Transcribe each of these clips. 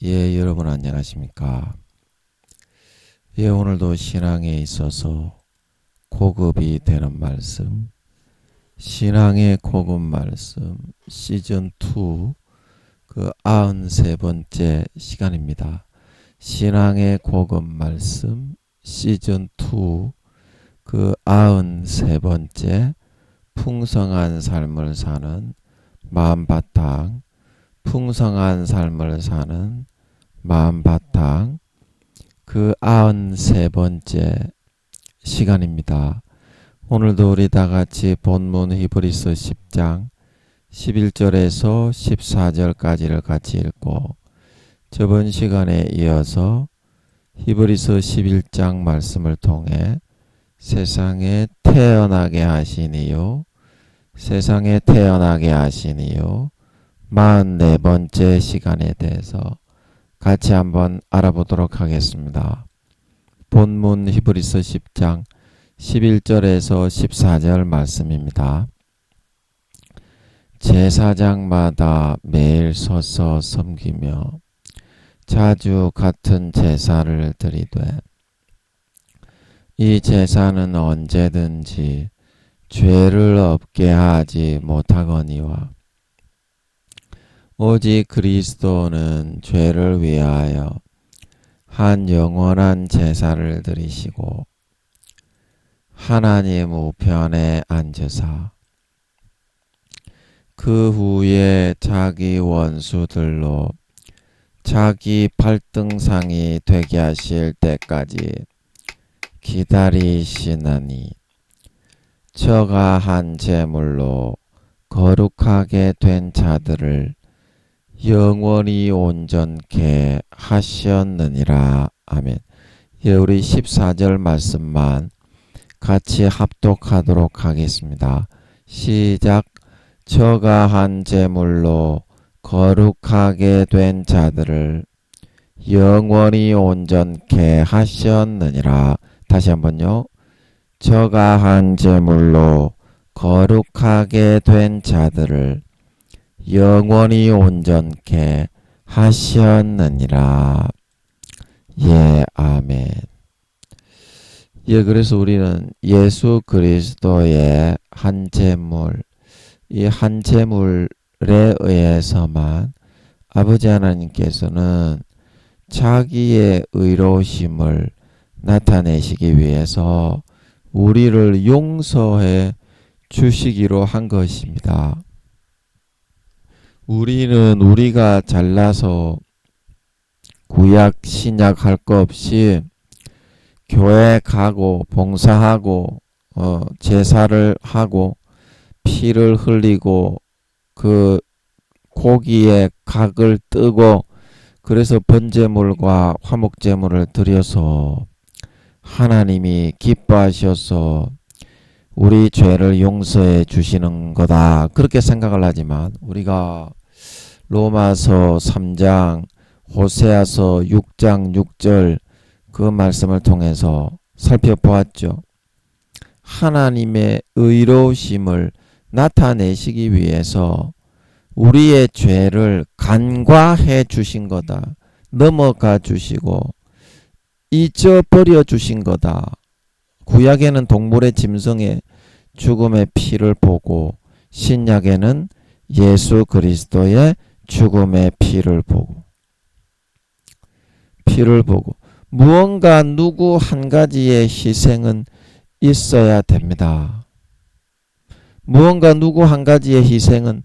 예, 여러분 안녕하십니까? 예, 오늘도 신앙에 있어서 고급이 되는 말씀, 신앙의 고급 말씀 시즌2 그 93번째 시간입니다. 신앙의 고급 말씀 시즌2 그 93번째 풍성한 삶을 사는 마음바탕, 풍성한 삶을 사는 마음바탕 그 93번째 시간입니다. 오늘도 우리 다같이 본문 히브리서 10장 11절에서 14절까지를 같이 읽고 저번 시간에 이어서 히브리서 11장 말씀을 통해 세상에 태어나게 하시니요, 세상에 태어나게 하시니요 44번째 시간에 대해서 같이 한번 알아보도록 하겠습니다. 본문 히브리서 10장 11절에서 14절 말씀입니다. 제사장마다 매일 서서 섬기며 자주 같은 제사를 드리되 이 제사는 언제든지 죄를 없게 하지 못하거니와 오직 그리스도는 죄를 위하여 한 영원한 제사를 드리시고 하나님 우편에 앉으사 그 후에 자기 원수들로 자기 발등상이 되게 하실 때까지 기다리시나니 저가 한 제물로 거룩하게 된 자들을 영원히 온전케 하셨느니라. 아멘. 예, 우리 14절 말씀만 같이 합독하도록 하겠습니다. 시작. 저가 한 제물로 거룩하게 된 자들을 영원히 온전케 하셨느니라. 다시 한번요. 저가 한 제물로 거룩하게 된 자들을 영원히 온전케 하셨느니라. 예, 아멘. 예, 그래서 우리는 예수 그리스도의 한 제물, 이 한 제물에 의해서만 아버지 하나님께서는 자기의 의로우심을 나타내시기 위해서 우리를 용서해 주시기로 한 것입니다. 우리는 우리가 잘나서 구약 신약 할 거 없이 교회 가고 봉사하고 제사를 하고 피를 흘리고 그 고기의 각을 뜨고 그래서 번제물과 화목제물을 드려서 하나님이 기뻐하셔서 우리 죄를 용서해 주시는 거다 그렇게 생각을 하지만 우리가 로마서 3장 호세아서 6장 6절 그 말씀을 통해서 살펴보았죠. 하나님의 의로우심을 나타내시기 위해서 우리의 죄를 간과해 주신 거다. 넘어가 주시고 잊어버려 주신 거다. 구약에는 동물의 짐승의 죽음의 피를 보고 신약에는 예수 그리스도의 죽음의 피를 보고 무언가 누구 한 가지의 희생은 있어야 됩니다. 무언가 누구 한 가지의 희생은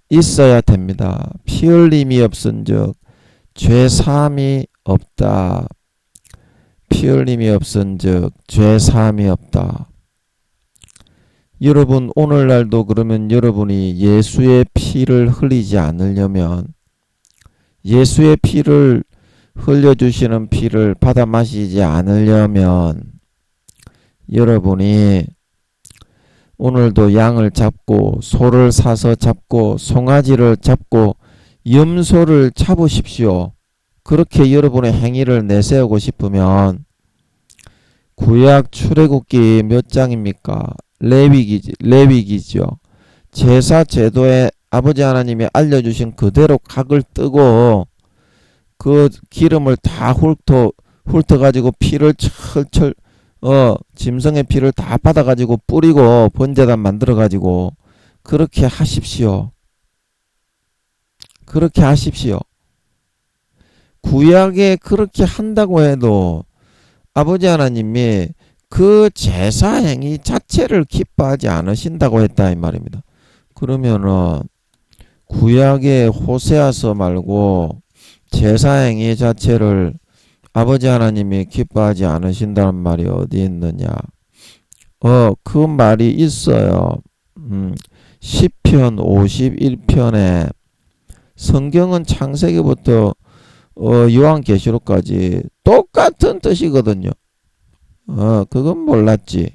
있어야 됩니다. 피 흘림이 없은즉 죄 사함이 없다. 피 흘림이 없은즉 죄 사함이 없다. 여러분 오늘날도 그러면 여러분이 예수의 피를 흘리지 않으려면 예수의 피를 흘려주시는 피를 받아 마시지 않으려면 여러분이 오늘도 양을 잡고 소를 사서 잡고 송아지를 잡고 염소를 잡으십시오. 그렇게 여러분의 행위를 내세우고 싶으면 구약 출애굽기 몇 장입니까? 레위기죠. 제사 제도에 아버지 하나님이 알려주신 그대로 각을 뜨고 그 기름을 다 훑어가지고 피를 철철 짐승의 피를 다 받아가지고 뿌리고 번제단 만들어가지고 그렇게 하십시오. 그렇게 하십시오. 구약에 그렇게 한다고 해도 아버지 하나님이 그 제사 행위 자체를 기뻐하지 않으신다고 했다 이 말입니다. 그러면은 구약의 호세아서 말고 제사 행위 자체를 아버지 하나님이 기뻐하지 않으신다는 말이 어디 있느냐? 그 말이 있어요. 시편 51편에 성경은 창세기부터 요한계시록까지 똑같은 뜻이거든요. 그건 몰랐지.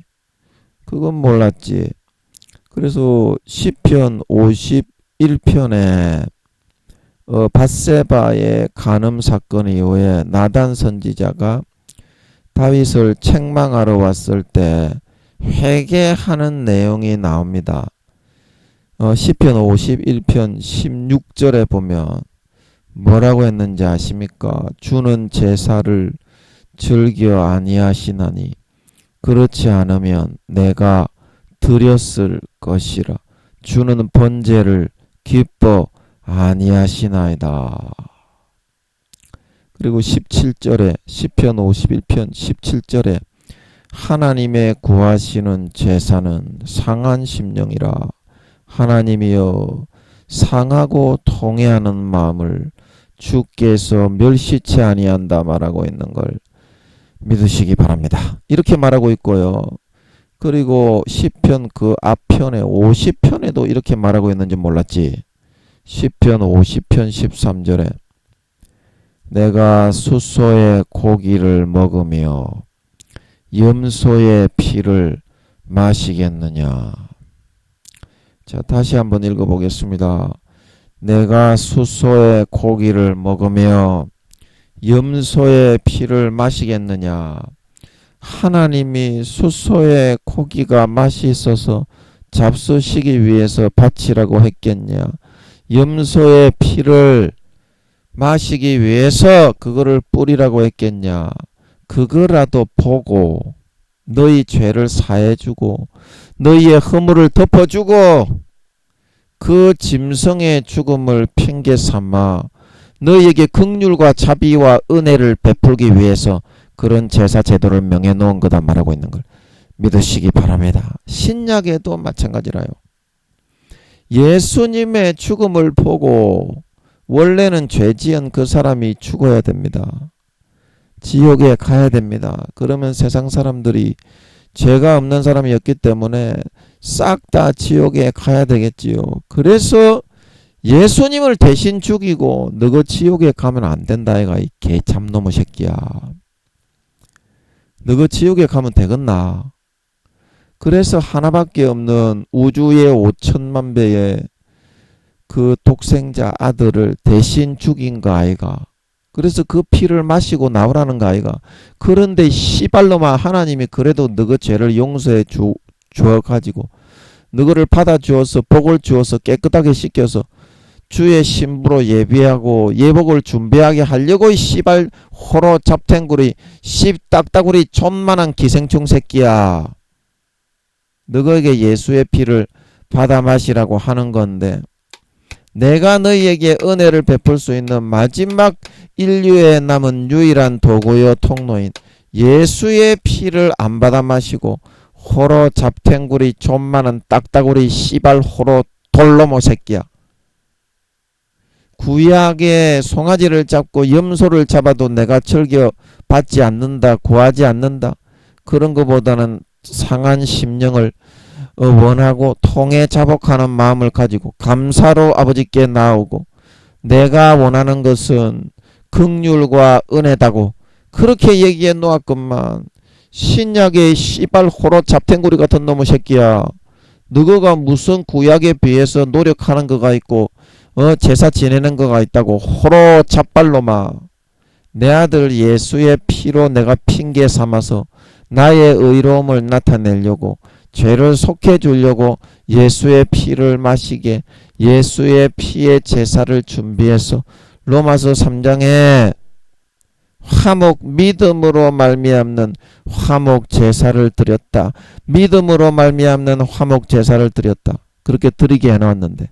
그래서 시편 51편에 밧세바의 간음 사건 이후에 나단 선지자가 다윗을 책망하러 왔을 때 회개하는 내용이 나옵니다. 시편 51편 16절에 보면 뭐라고 했는지 아십니까? 주는 제사를 즐겨 아니하시나니 그렇지 않으면 내가 드렸을 것이라. 주는 번제를 기뻐 아니하시나이다. 그리고 17절에 시편 51편 17절에 하나님의 구하시는 제사는 상한 심령이라. 하나님이여 상하고 통회하는 마음을 주께서 멸시치 아니한다 말하고 있는 걸 믿으시기 바랍니다. 이렇게 말하고 있고요. 그리고 시편 그 앞편에 50편에도 이렇게 말하고 있는지 몰랐지. 시편 50편 13절에 내가 숫소의 고기를 먹으며 염소의 피를 마시겠느냐. 자, 다시 한번 읽어보겠습니다. 내가 숫소의 고기를 먹으며 염소의 피를 마시겠느냐. 하나님이 숫소의 고기가 맛이 있어서 잡수시기 위해서 바치라고 했겠냐. 염소의 피를 마시기 위해서 그거를 뿌리라고 했겠냐. 그거라도 보고 너희 죄를 사해주고 너희의 허물을 덮어주고 그 짐승의 죽음을 핑계 삼아 너희에게 긍휼과 자비와 은혜를 베풀기 위해서 그런 제사 제도를 명해놓은 거다 말하고 있는 걸 믿으시기 바랍니다. 신약에도 마찬가지라요. 예수님의 죽음을 보고 원래는 죄 지은 그 사람이 죽어야 됩니다. 지옥에 가야 됩니다. 그러면 세상 사람들이 죄가 없는 사람이었기 때문에 싹 다 지옥에 가야 되겠지요. 그래서 예수님을 대신 죽이고 너가 지옥에 가면 안 된다 이가 이 개참놈의 새끼야. 너가 지옥에 가면 되겠나? 그래서 하나밖에 없는 우주의 5천만 배의 그 독생자 아들을 대신 죽인 거 아이가. 그래서 그 피를 마시고 나오라는 거 아이가. 그런데 씨발로만 하나님이 그래도 너그 죄를 용서해 주어가지고 너그를 받아주어서 복을 주어서 깨끗하게 씻겨서 주의 신부로 예비하고 예복을 준비하게 하려고 이 씨발 호로 잡탱구리 씹딱따구리 존만한 기생충 새끼야. 너에게 예수의 피를 받아 마시라고 하는 건데 내가 너희에게 은혜를 베풀 수 있는 마지막 인류에 남은 유일한 도구요 통로인 예수의 피를 안 받아 마시고 호로 잡탱구리 존만한 딱따구리 씨발 호로 돌로모 새끼야. 구약의 송아지를 잡고 염소를 잡아도 내가 즐겨 받지 않는다, 구하지 않는다. 그런 것보다는 상한 심령을 원하고 통해 자복하는 마음을 가지고 감사로 아버지께 나오고 내가 원하는 것은 긍휼과 은혜다고 그렇게 얘기해 놓았건만 신약의 씨발 호로 잡탱구리 같은 놈의 새끼야. 너가 무슨 구약에 비해서 노력하는 거가 있고 제사 지내는 거가 있다고 호로 잡발로마. 내 아들 예수의 피로 내가 핑계 삼아서 나의 의로움을 나타내려고 죄를 속해 주려고 예수의 피를 마시게 예수의 피의 제사를 준비해서 로마서 3장에 화목 믿음으로 말미암는 화목 제사를 드렸다. 믿음으로 말미암는 화목 제사를 드렸다. 그렇게 드리게 해놓았는데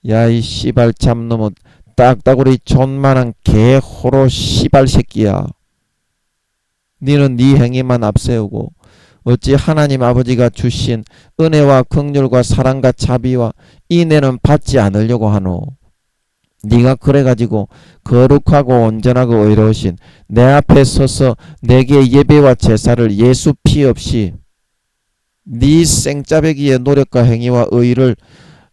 야 이 씨발 잡놈의 딱따구리 존만한 개호로 씨발 새끼야. 니는 네 행위만 앞세우고 어찌 하나님 아버지가 주신 은혜와 긍휼과 사랑과 자비와 인애는 받지 않으려고 하노. 네가 그래가지고 거룩하고 온전하고 의로우신 내 앞에 서서 내게 예배와 제사를 예수 피 없이 네 생짜배기의 노력과 행위와 의를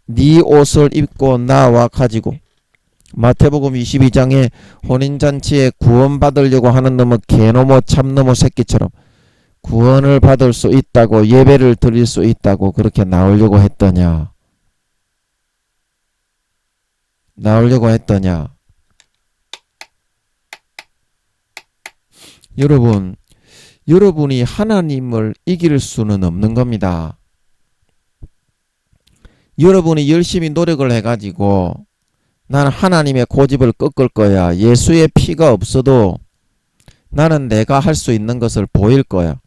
네 옷을 입고 나와 가지고 마태복음 22장에 혼인잔치에 구원받으려고 하는 놈의 개놈의 참놈의 새끼처럼 구원을 받을 수 있다고 예배를 드릴 수 있다고 그렇게 나오려고 했더냐. 여러분이 하나님을 이길 수는 없는 겁니다. 여러분이 열심히 노력을 해가지고 나는 하나님의 고집을 꺾을 거야. 예수의 피가 없어도 나는 내가 할 수 있는 것을 보일 거야.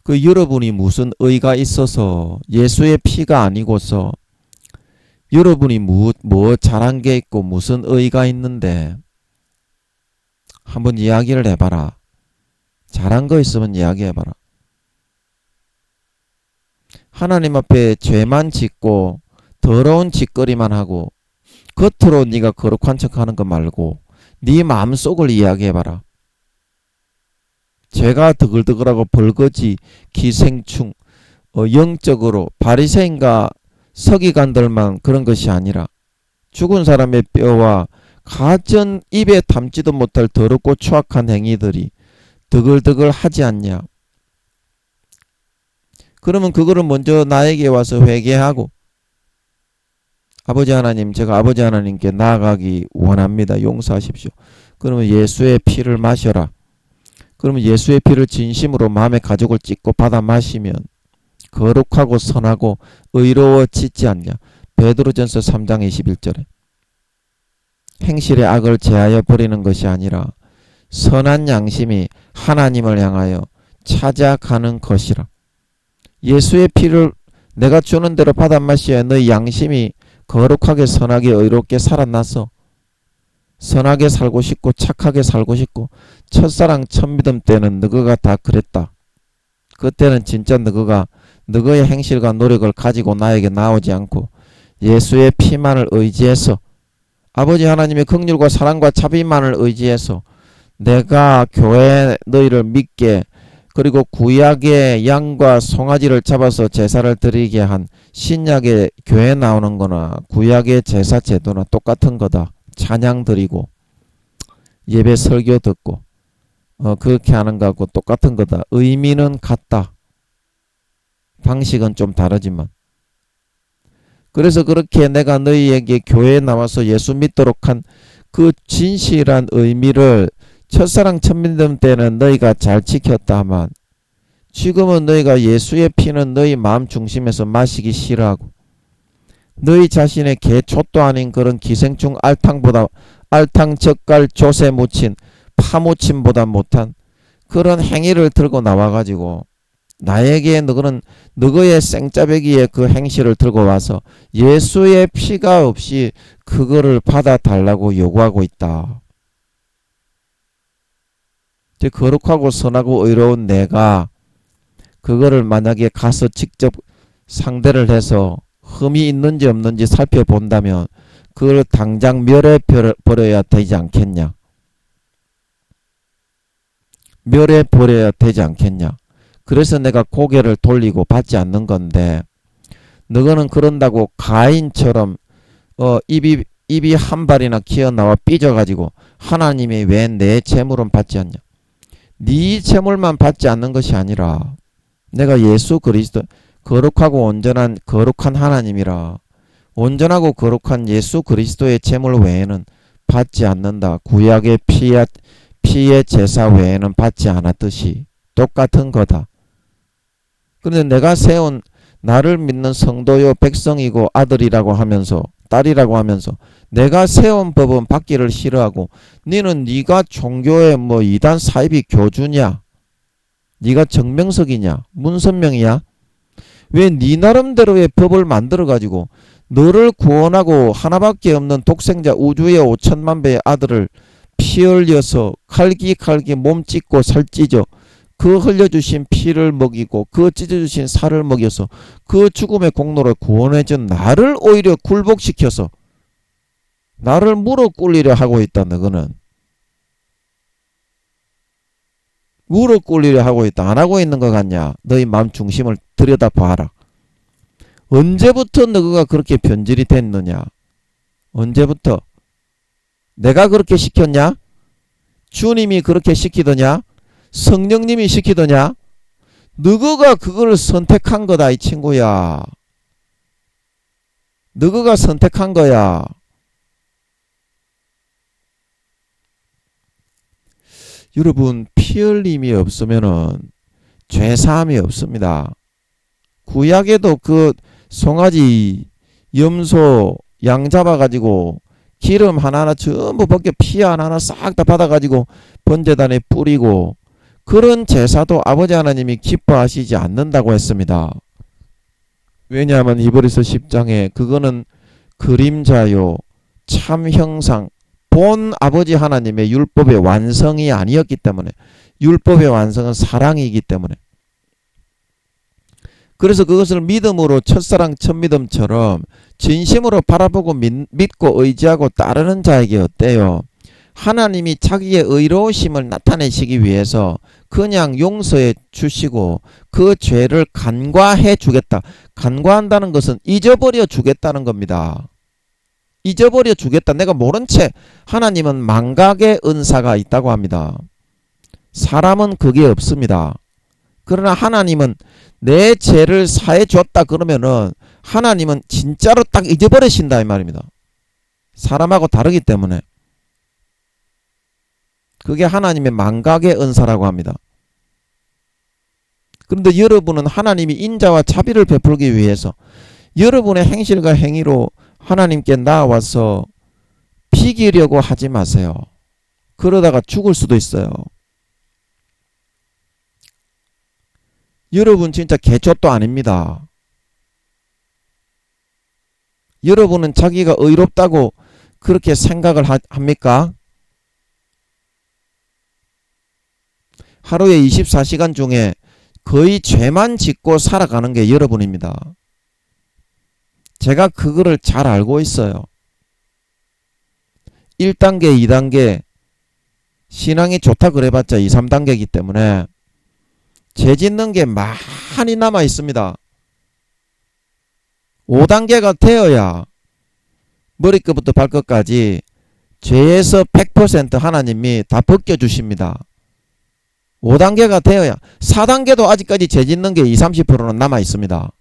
그 여러분이 무슨 의가 있어서 예수의 피가 아니고서 여러분이 뭐 잘한 게 있고 무슨 의가 있는데 한번 이야기를 해봐라. 잘한 거 있으면 이야기해봐라. 하나님 앞에 죄만 짓고 더러운 짓거리만 하고 겉으로 네가 거룩한 척하는 거 말고 네 마음속을 이야기해봐라. 죄가 드글드글하고 벌거지 기생충 영적으로 바리새인과 서기관들만 그런 것이 아니라 죽은 사람의 뼈와 가전 입에 담지도 못할 더럽고 추악한 행위들이 드글드글 하지 않냐. 그러면 그거를 먼저 나에게 와서 회개하고 아버지 하나님, 제가 아버지 하나님께 나아가기 원합니다. 용서하십시오. 그러면 예수의 피를 마셔라. 그러면 예수의 피를 진심으로 마음에 가죽을 찢고 받아 마시면 거룩하고 선하고 의로워지지 않냐. 베드로전서 3장 21절에 행실의 악을 제하여 버리는 것이 아니라 선한 양심이 하나님을 향하여 찾아가는 것이라. 예수의 피를 내가 주는 대로 받아 마셔야 너희 양심이 거룩하게 선하게 의롭게 살아나서 선하게 살고 싶고 착하게 살고 싶고 첫사랑 첫믿음 때는 너희가 다 그랬다. 그때는 진짜 너희의 행실과 노력을 가지고 나에게 나오지 않고 예수의 피만을 의지해서 아버지 하나님의 긍휼과 사랑과 자비만을 의지해서 내가 교회 너희를 믿게 그리고 구약의 양과 송아지를 잡아서 제사를 드리게 한 신약의 교회 나오는 거나 구약의 제사 제도나 똑같은 거다. 찬양 드리고 예배 설교 듣고 그렇게 하는 거하고 똑같은 거다. 의미는 같다. 방식은 좀 다르지만. 그래서 그렇게 내가 너희에게 교회에 나와서 예수 믿도록 한 그 진실한 의미를 첫사랑 첫믿음 때는 너희가 잘 지켰다만 지금은 너희가 예수의 피는 너희 마음 중심에서 마시기 싫어하고 너희 자신의 개초도 아닌 그런 기생충 알탕 젓갈 조세 묻힌 파묻힘보다 못한 그런 행위를 들고 나와가지고 나에게 너의 생짜배기의 그 행실을 들고 와서 예수의 피가 없이 그거를 받아달라고 요구하고 있다. 거룩하고 선하고 의로운 내가 그거를 만약에 가서 직접 상대를 해서 흠이 있는지 없는지 살펴본다면 그걸 당장 멸해버려야 되지 않겠냐. 멸해버려야 되지 않겠냐. 그래서 내가 고개를 돌리고 받지 않는 건데 너는 그런다고 가인처럼 입이 한 발이나 기어나와 삐져가지고 하나님이 왜 내 재물은 받지 않냐. 네 재물만 받지 않는 것이 아니라 내가 예수 그리스도 거룩하고 온전한 거룩한 하나님이라 온전하고 거룩한 예수 그리스도의 재물 외에는 받지 않는다. 구약의 피의 제사 외에는 받지 않았듯이 똑같은 거다. 그런데 내가 세운 나를 믿는 성도요 백성이고 아들이라고 하면서 딸이라고 하면서 내가 세운 법은 받기를 싫어하고 니는 네가 종교의 뭐 이단 사이비 교주냐? 네가 정명석이냐? 문선명이야? 왜 네 나름대로의 법을 만들어 가지고 너를 구원하고 하나밖에 없는 독생자 우주의 5천만 배의 아들을 피 흘려서 칼기 몸 찢고 살 찢어 그 흘려주신 피를 먹이고 그 찢어주신 살을 먹여서 그 죽음의 공로를 구원해준 나를 오히려 굴복시켜서 나를 무릎 꿇리려 하고 있다. 너는 무릎 꿇리려 하고 있다. 안 하고 있는 것 같냐? 너희 마음 중심을 들여다 봐라. 언제부터 너가 그렇게 변질이 됐느냐? 언제부터? 내가 그렇게 시켰냐? 주님이 그렇게 시키더냐? 성령님이 시키더냐? 너가 그걸 선택한 거다 이 친구야. 너가 선택한 거야. 여러분 피 흘림이 없으면은 죄사함이 없습니다. 구약에도 그 송아지 염소 양 잡아가지고 기름 하나하나 전부 벗겨 피 하나하나 싹 다 받아가지고 번제단에 뿌리고 그런 제사도 아버지 하나님이 기뻐하시지 않는다고 했습니다. 왜냐하면 히브리서 10장에 그거는 그림자요 참 형상 본 아버지 하나님의 율법의 완성이 아니었기 때문에 율법의 완성은 사랑이기 때문에 그래서 그것을 믿음으로 첫사랑 첫믿음처럼 진심으로 바라보고 믿고 의지하고 따르는 자에게 어때요? 하나님이 자기의 의로우심을 나타내시기 위해서 그냥 용서해 주시고 그 죄를 간과해 주겠다. 간과한다는 것은 잊어버려 주겠다는 겁니다. 잊어버려 주겠다. 내가 모른 채 하나님은 망각의 은사가 있다고 합니다. 사람은 그게 없습니다. 그러나 하나님은 내 죄를 사해 줬다 그러면은 하나님은 진짜로 딱 잊어버리신다 이 말입니다. 사람하고 다르기 때문에 그게 하나님의 망각의 은사라고 합니다. 그런데 여러분은 하나님이 인자와 자비를 베풀기 위해서 여러분의 행실과 행위로 하나님께 나와서 피기려고 하지 마세요. 그러다가 죽을 수도 있어요. 여러분 진짜 개쫓도 아닙니다. 여러분은 자기가 의롭다고 그렇게 생각을 합니까? 하루에 24시간 중에 거의 죄만 짓고 살아가는 게 여러분입니다. 제가 그거를 잘 알고 있어요. 1단계, 2단계 신앙이 좋다 그래봤자 2, 3단계이기 때문에 죄 짓는 게 많이 남아 있습니다. 5단계가 되어야 머리끝부터 발끝까지 죄에서 100% 하나님이 다 벗겨주십니다. 5단계가 되어야 4단계도 아직까지 죄 짓는 게 20, 30%는 남아 있습니다.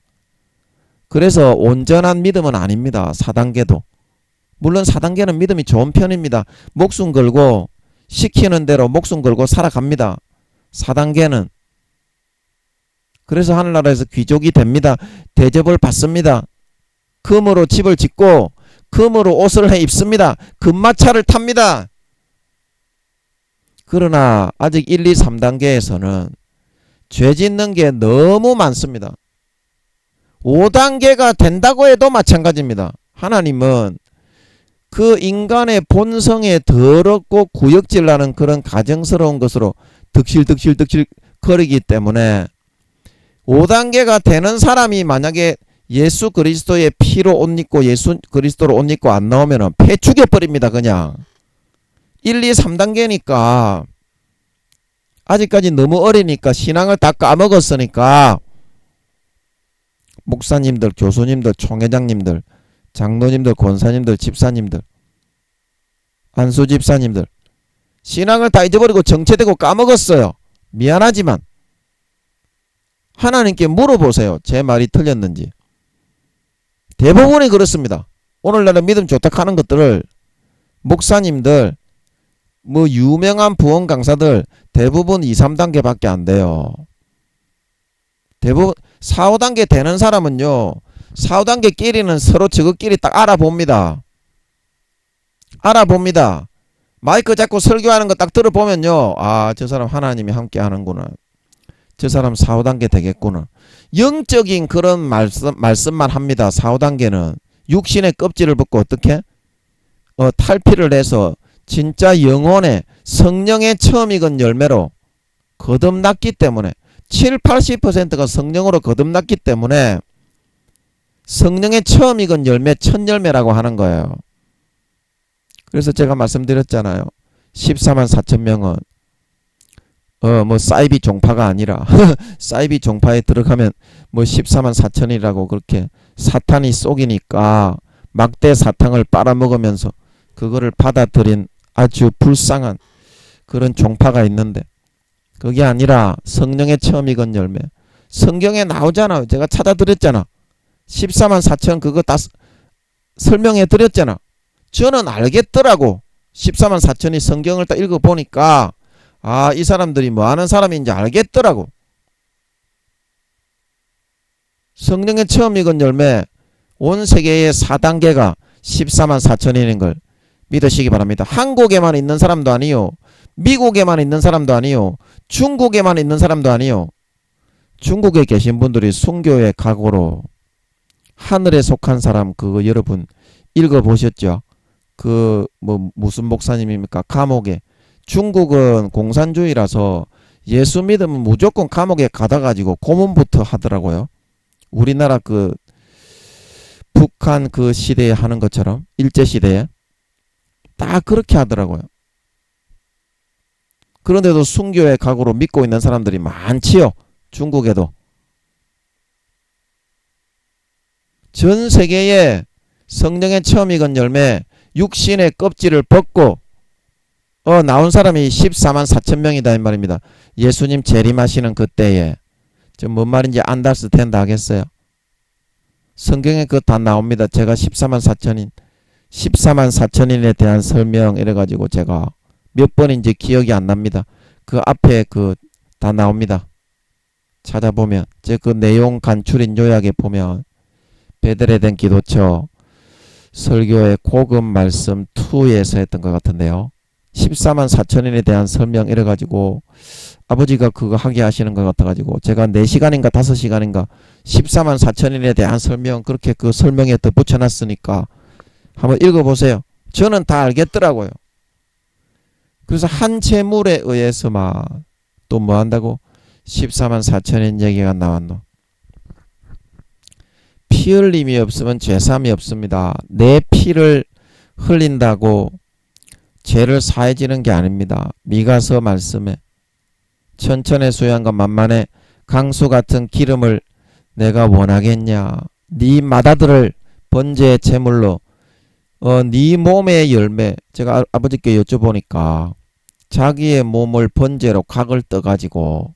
그래서 온전한 믿음은 아닙니다. 4단계도. 물론 4단계는 믿음이 좋은 편입니다. 목숨 걸고 시키는 대로 목숨 걸고 살아갑니다. 4단계는. 그래서 하늘나라에서 귀족이 됩니다. 대접을 받습니다. 금으로 집을 짓고 금으로 옷을 해 입습니다. 금마차를 탑니다. 그러나 아직 1, 2, 3단계에서는 죄 짓는 게 너무 많습니다. 5단계가 된다고 해도 마찬가지입니다. 하나님은 그 인간의 본성에 더럽고 구역질나는 그런 가정스러운 것으로 득실득실 거리기 때문에 5단계가 되는 사람이 만약에 예수 그리스도의 피로 옷 입고 예수 그리스도로 옷 입고 안 나오면 패 죽여버립니다. 그냥 1, 2, 3단계니까 아직까지 너무 어리니까 신앙을 다 까먹었으니까 목사님들, 교수님들, 총회장님들, 장로님들, 권사님들, 집사님들, 안수집사님들 신앙을 다 잊어버리고 정체되고 까먹었어요. 미안하지만 하나님께 물어보세요. 제 말이 틀렸는지. 대부분이 그렇습니다. 오늘날은 믿음 좋다 하는 것들을 목사님들 뭐 유명한 부흥 강사들 대부분 2, 3단계밖에 안 돼요. 대부분 4, 5단계 되는 사람은요 4, 5단계끼리는 서로 저것끼리 딱 알아봅니다. 알아봅니다. 마이크 잡고 설교하는 거 딱 들어보면요. 아, 저 사람 하나님이 함께 하는구나. 저 사람 4, 5단계 되겠구나. 영적인 그런 말씀만 합니다. 4, 5단계는. 육신의 껍질을 벗고 어떻게? 탈피를 해서 진짜 영혼의 성령의 처음 익은 열매로 거듭났기 때문에 7, 80%가 성령으로 거듭났기 때문에 성령의 처음 익은 열매, 첫 열매라고 하는 거예요. 그래서 제가 말씀드렸잖아요. 14만 4천 명은 뭐 사이비 종파가 아니라 사이비 종파에 들어가면 뭐 14만 4천이라고 그렇게 사탄이 속이니까 막대 사탕을 빨아먹으면서 그거를 받아들인 아주 불쌍한 그런 종파가 있는데 그게 아니라 성령의 처음 익은 열매. 성경에 나오잖아요. 제가 찾아드렸잖아. 14만 4천 그거 다 설명해 드렸잖아. 저는 알겠더라고. 14만 4천이 성경을 딱 읽어보니까 아, 이 사람들이 뭐 하는 사람인지 알겠더라고. 성령의 처음 익은 열매 온 세계의 4단계가 14만 4천이는 걸 믿으시기 바랍니다. 한국에만 있는 사람도 아니요. 미국에만 있는 사람도 아니요. 중국에만 있는 사람도 아니요. 중국에 계신 분들이 순교의 각오로 하늘에 속한 사람 그거 여러분 읽어보셨죠? 그 뭐 무슨 목사님입니까? 감옥에. 중국은 공산주의라서 예수 믿으면 무조건 감옥에 가다가지고 고문부터 하더라고요. 우리나라 그 북한 그 시대에 하는 것처럼 일제시대에 딱 그렇게 하더라고요. 그런데도 순교의 각오로 믿고 있는 사람들이 많지요. 중국에도. 전 세계에 성령의 처음 익은 열매 육신의 껍질을 벗고 나온 사람이 14만 4천 명이다 이 말입니다. 예수님 재림하시는 그때에. 저 뭔 말인지 안다스 텐다 하겠어요. 성경에 그거 다 나옵니다. 제가 14만 4천인에 대한 설명 이래가지고 제가 몇 번인지 기억이 안 납니다. 그 앞에 그 다 나옵니다. 찾아보면 제 그 내용 간추린 요약에 보면 베들레헴 기도처 설교의 고급 말씀 2에서 했던 것 같은데요. 14만 4천인에 대한 설명 이래가지고 아버지가 그거 하게 하시는 것 같아가지고 제가 4시간인가 5시간인가 14만 4천인에 대한 설명 그렇게 그 설명에 더 붙여놨으니까 한번 읽어보세요. 저는 다 알겠더라고요. 그래서 한 재물에 의해서 막 또 뭐 한다고 14만 4천인 얘기가 나왔노. 피 흘림이 없으면 죄삼이 없습니다. 내 피를 흘린다고 죄를 사해지는 게 아닙니다. 미가서 말씀에 천천의 수양과 만만의 강수 같은 기름을 내가 원하겠냐. 네 맏아들을 번제의 제물로 네 몸의 열매. 제가 아버지께 여쭤보니까 자기의 몸을 번제로 각을 떠가지고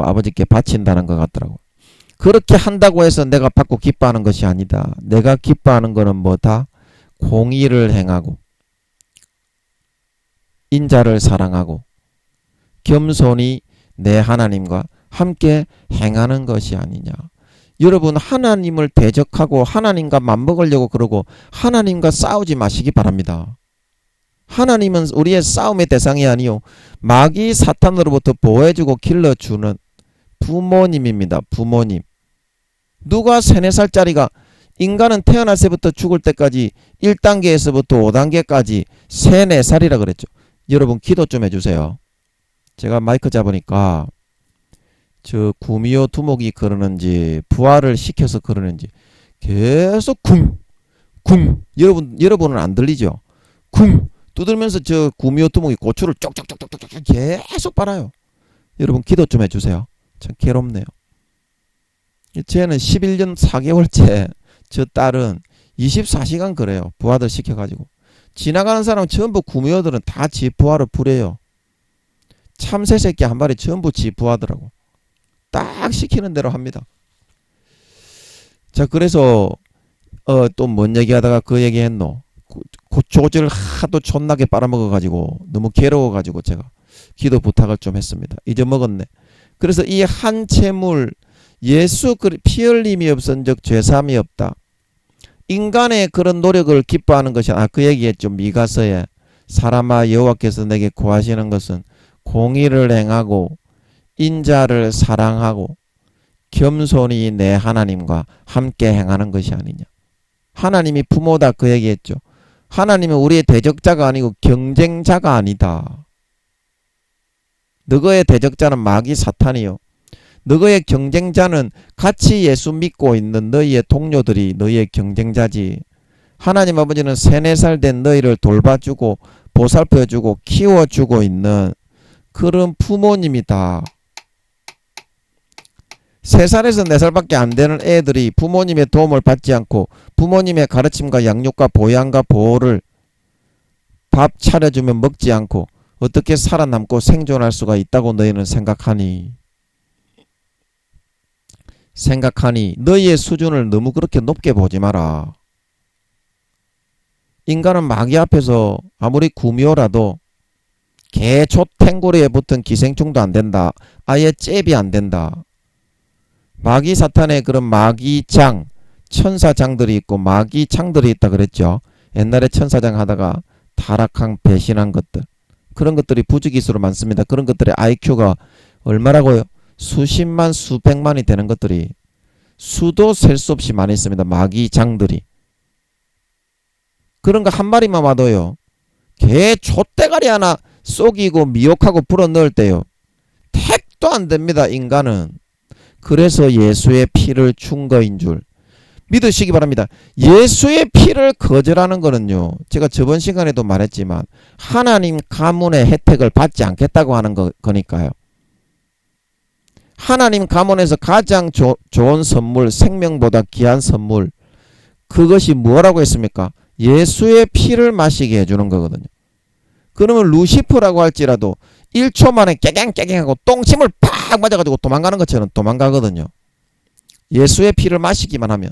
아버지께 바친다는 것 같더라고. 그렇게 한다고 해서 내가 받고 기뻐하는 것이 아니다. 내가 기뻐하는 것은 뭐다? 공의를 행하고 인자를 사랑하고 겸손히 내 하나님과 함께 행하는 것이 아니냐. 여러분 하나님을 대적하고 하나님과 맞먹으려고 그러고 하나님과 싸우지 마시기 바랍니다. 하나님은 우리의 싸움의 대상이 아니요 마귀 사탄으로부터 보호해주고 길러주는 부모님입니다. 부모님. 누가 3, 4살짜리가 인간은 태어날 때부터 죽을 때까지 1단계에서부터 5단계까지 3, 4살이라 그랬죠. 여러분 기도 좀 해주세요. 제가 마이크 잡으니까 저 구미호 두목이 그러는지 부활을 시켜서 그러는지 계속 쿵 여러분은 안 들리죠? 쿵 두들면서 저 구미호 두목이 고추를 쪽쪽쪽쪽쪽 계속 빨아요. 여러분 기도 좀 해주세요. 참 괴롭네요. 쟤는 11년 4개월째 저 딸은 24시간 그래요. 부화들 시켜가지고. 지나가는 사람 전부 구미호들은 다 지 부화를 부려요. 참새 새끼 한 마리 전부 지 부화더라고. 딱 시키는 대로 합니다. 자 그래서 또 뭔 얘기하다가 그 얘기했노. 조질 하도 존나게 빨아먹어가지고 너무 괴로워가지고 제가 기도 부탁을 좀 했습니다. 잊어먹었네. 그래서 이 한 채물 예수 피 흘림이 없은즉 죄사함이 없다. 인간의 그런 노력을 기뻐하는 것이 그 얘기했죠. 미가서에 사람아 여호와께서 내게 구하시는 것은 공의를 행하고 인자를 사랑하고 겸손히 내 하나님과 함께 행하는 것이 아니냐. 하나님이 부모다 그 얘기했죠. 하나님은 우리의 대적자가 아니고 경쟁자가 아니다. 너희의 대적자는 마귀 사탄이요. 너희의 경쟁자는 같이 예수 믿고 있는 너희의 동료들이 너희의 경쟁자지. 하나님 아버지는 3, 4살 된 너희를 돌봐주고 보살펴주고 키워주고 있는 그런 부모님이다. 3살에서 4살밖에 안 되는 애들이 부모님의 도움을 받지 않고 부모님의 가르침과 양육과 보양과 보호를 밥 차려주면 먹지 않고 어떻게 살아남고 생존할 수가 있다고 너희는 생각하니 너희의 수준을 너무 그렇게 높게 보지 마라. 인간은 마귀 앞에서 아무리 구미호라도 개초 탱고리에 붙은 기생충도 안 된다. 아예 잽이 안 된다. 마귀 사탄의 그런 마귀장, 천사장들이 있고 마귀창들이 있다 그랬죠. 옛날에 천사장 하다가 타락한 배신한 것들, 그런 것들이 부지기수로 많습니다. 그런 것들의 IQ가 얼마라고요? 수십만 수백만이 되는 것들이 수도 셀 수 없이 많이 있습니다. 마귀장들이. 그런 거 한 마리만 와도요, 개 족대가리 하나 쏘기고 미혹하고 불어넣을 때요, 택도 안 됩니다. 인간은. 그래서 예수의 피를 준 거인 줄 믿으시기 바랍니다. 예수의 피를 거절하는 거는요, 제가 저번 시간에도 말했지만 하나님 가문의 혜택을 받지 않겠다고 하는 거니까요. 하나님 가문에서 가장 좋은 선물, 생명보다 귀한 선물, 그것이 뭐라고 했습니까? 예수의 피를 마시게 해주는 거거든요. 그러면 루시퍼라고 할지라도 1초 만에 깨갱깨갱하고 똥침을 팍 맞아가지고 도망가는 것처럼 도망가거든요. 예수의 피를 마시기만 하면.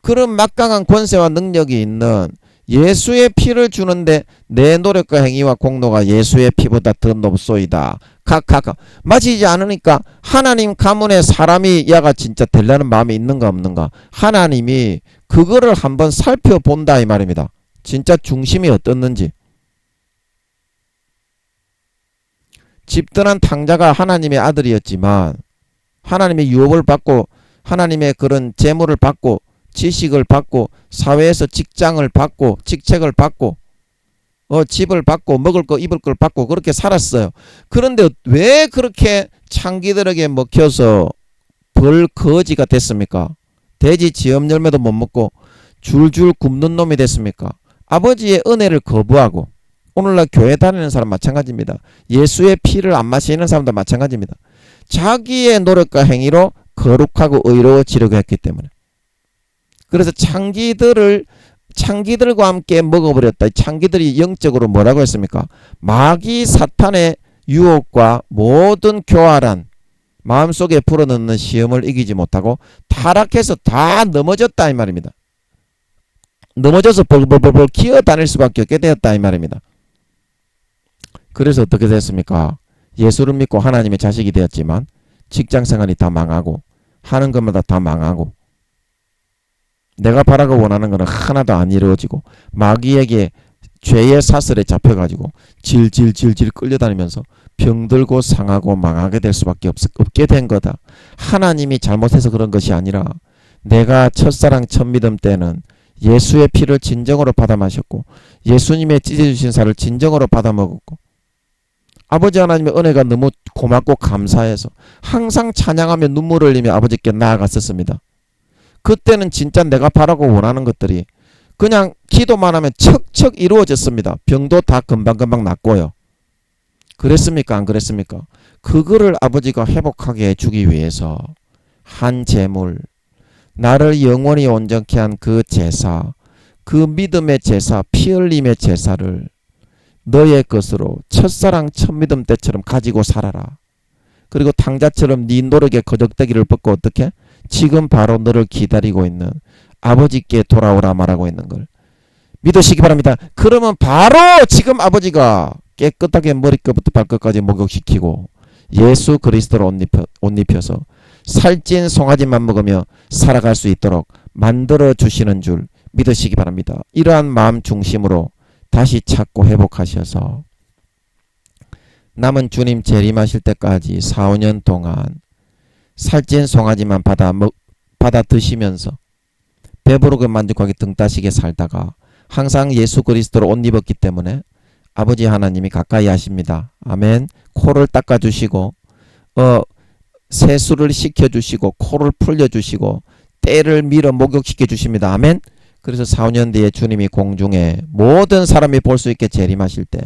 그런 막강한 권세와 능력이 있는 예수의 피를 주는데 내 노력과 행위와 공로가 예수의 피보다 더 높소이다. 각각 마시지 않으니까 하나님 가문의 사람이 야가 진짜 되려는 마음이 있는가 없는가, 하나님이 그거를 한번 살펴본다 이 말입니다. 진짜 중심이 어떻는지. 집든한 탕자가 하나님의 아들이었지만 하나님의 유업을 받고 하나님의 그런 재물을 받고 지식을 받고 사회에서 직장을 받고 직책을 받고 집을 받고 먹을 거 입을 걸 받고 그렇게 살았어요. 그런데 왜 그렇게 창기들에게 먹혀서 벌거지가 됐습니까? 돼지 지엄 열매도 못 먹고 줄줄 굶는 놈이 됐습니까? 아버지의 은혜를 거부하고. 오늘날 교회 다니는 사람 마찬가지입니다. 예수의 피를 안 마시는 사람도 마찬가지입니다. 자기의 노력과 행위로 거룩하고 의로워지려고 했기 때문에. 그래서 창기들과 함께 먹어버렸다. 창기들이 영적으로 뭐라고 했습니까? 마귀 사탄의 유혹과 모든 교활한 마음속에 불어넣는 시험을 이기지 못하고 타락해서 다 넘어졌다 이 말입니다. 넘어져서 벌벌벌 기어다닐 수밖에 없게 되었다 이 말입니다. 그래서 어떻게 됐습니까? 예수를 믿고 하나님의 자식이 되었지만 직장생활이 다 망하고 하는 것마다 다 망하고 내가 바라고 원하는 것은 하나도 안 이루어지고 마귀에게 죄의 사슬에 잡혀가지고 질질질질 끌려다니면서 병들고 상하고 망하게 될 수밖에 없게 된 거다. 하나님이 잘못해서 그런 것이 아니라 내가 첫사랑 첫믿음 때는 예수의 피를 진정으로 받아 마셨고 예수님의 찢어주신 살을 진정으로 받아 먹었고 아버지 하나님의 은혜가 너무 고맙고 감사해서 항상 찬양하며 눈물을 흘리며 아버지께 나아갔었습니다. 그때는 진짜 내가 바라고 원하는 것들이 그냥 기도만 하면 척척 이루어졌습니다. 병도 다 금방금방 낫고요. 그랬습니까? 안 그랬습니까? 그거를 아버지가 회복하게 해주기 위해서 한 제물, 나를 영원히 온전케 한 그 제사, 그 믿음의 제사, 피 흘림의 제사를 너의 것으로 첫사랑 첫믿음 때처럼 가지고 살아라. 그리고 탕자처럼 네 노력의 거적대기를 벗고 어떻게? 지금 바로 너를 기다리고 있는 아버지께 돌아오라 말하고 있는 걸 믿으시기 바랍니다. 그러면 바로 지금 아버지가 깨끗하게 머리끝부터 발끝까지 목욕시키고 예수 그리스도를 옷 입혀서 살찐 송아지만 먹으며 살아갈 수 있도록 만들어 주시는 줄 믿으시기 바랍니다. 이러한 마음 중심으로 다시 찾고 회복하셔서 남은 주님 재림하실 때까지 4, 5년 동안 살찐 송아지만 받아 드시면서 배부르게 만족하게 등 따시게 살다가 항상 예수 그리스도로 옷 입었기 때문에 아버지 하나님이 가까이 하십니다. 아멘. 코를 닦아주시고 세수를 시켜주시고 코를 풀려주시고 때를 밀어 목욕시켜 주십니다. 아멘. 그래서 4, 5년 뒤에 주님이 공중에 모든 사람이 볼 수 있게 재림하실 때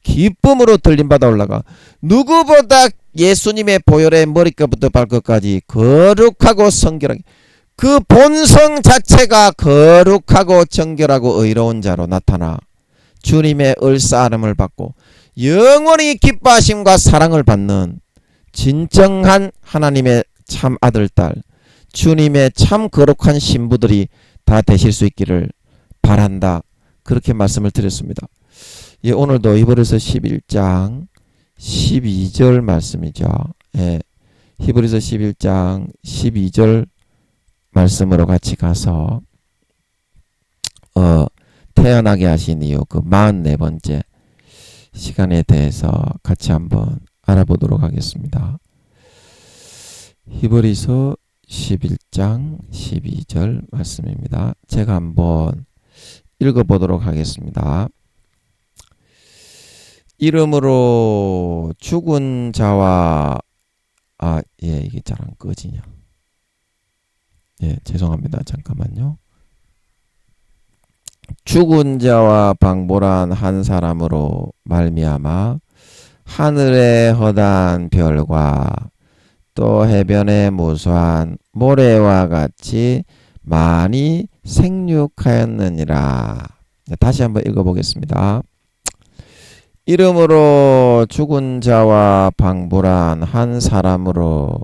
기쁨으로 들림받아 올라가 누구보다 예수님의 보혈의 머리끝부터 발끝까지 거룩하고 성결하게 그 본성 자체가 거룩하고 정결하고 의로운 자로 나타나 주님의 을사함을 받고 영원히 기뻐하심과 사랑을 받는 진정한 하나님의 참 아들 딸 주님의 참 거룩한 신부들이 다 되실 수 있기를 바란다. 그렇게 말씀을 드렸습니다. 예, 오늘도 히브리서 11장 12절 말씀이죠. 예, 히브리서 11장 12절 말씀으로 같이 가서 태어나게 하신 이유 그 44번째 시간에 대해서 같이 한번 알아보도록 하겠습니다. 히브리서 11장 12절 말씀입니다. 제가 한번 읽어보도록 하겠습니다. 이름으로 죽은 자와 이게 잘 안 꺼지냐. 예, 죄송합니다. 잠깐만요. 죽은 자와 방보란 한 사람으로 말미암아 하늘의 허다한 별과 또 해변의 무수한 모래와 같이 많이 생육하였느니라. 다시 한번 읽어보겠습니다. 이름으로 죽은 자와 방불한 한 사람으로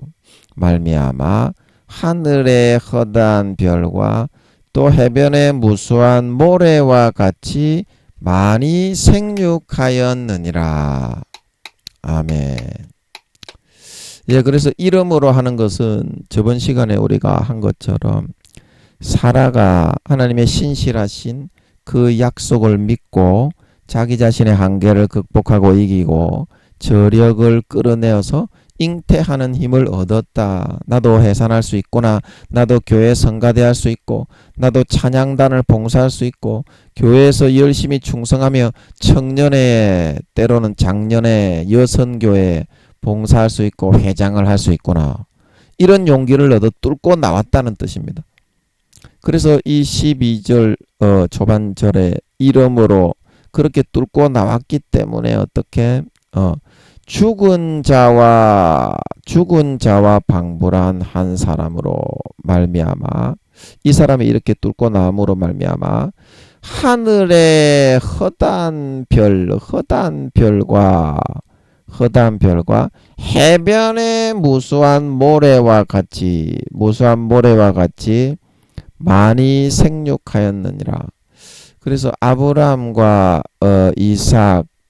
말미암아 하늘의 허다한 별과 또 해변의 무수한 모래와 같이 많이 생육하였느니라. 아멘. 예, 그래서 이름으로 하는 것은 저번 시간에 우리가 한 것처럼 사라가 하나님의 신실하신 그 약속을 믿고 자기 자신의 한계를 극복하고 이기고 저력을 끌어내어서 잉태하는 힘을 얻었다. 나도 해산할 수 있구나. 나도 교회 성가대할 수 있고 나도 찬양단을 봉사할 수 있고 교회에서 열심히 충성하며 청년회 때로는 장년회 여선교회 봉사할 수 있고 회장을 할 수 있구나. 이런 용기를 얻어 뚫고 나왔다는 뜻입니다. 그래서 이 12절 초반절에 이름으로 그렇게 뚫고 나왔기 때문에 어떻게 죽은 자와 방불한 한 사람으로 말미암아 이 사람이 이렇게 뚫고 나옴으로 말미암아 하늘의 허다한 별과 해변의 무수한 모래와 같이 많이 생육하였느니라. 그래서 아브라함과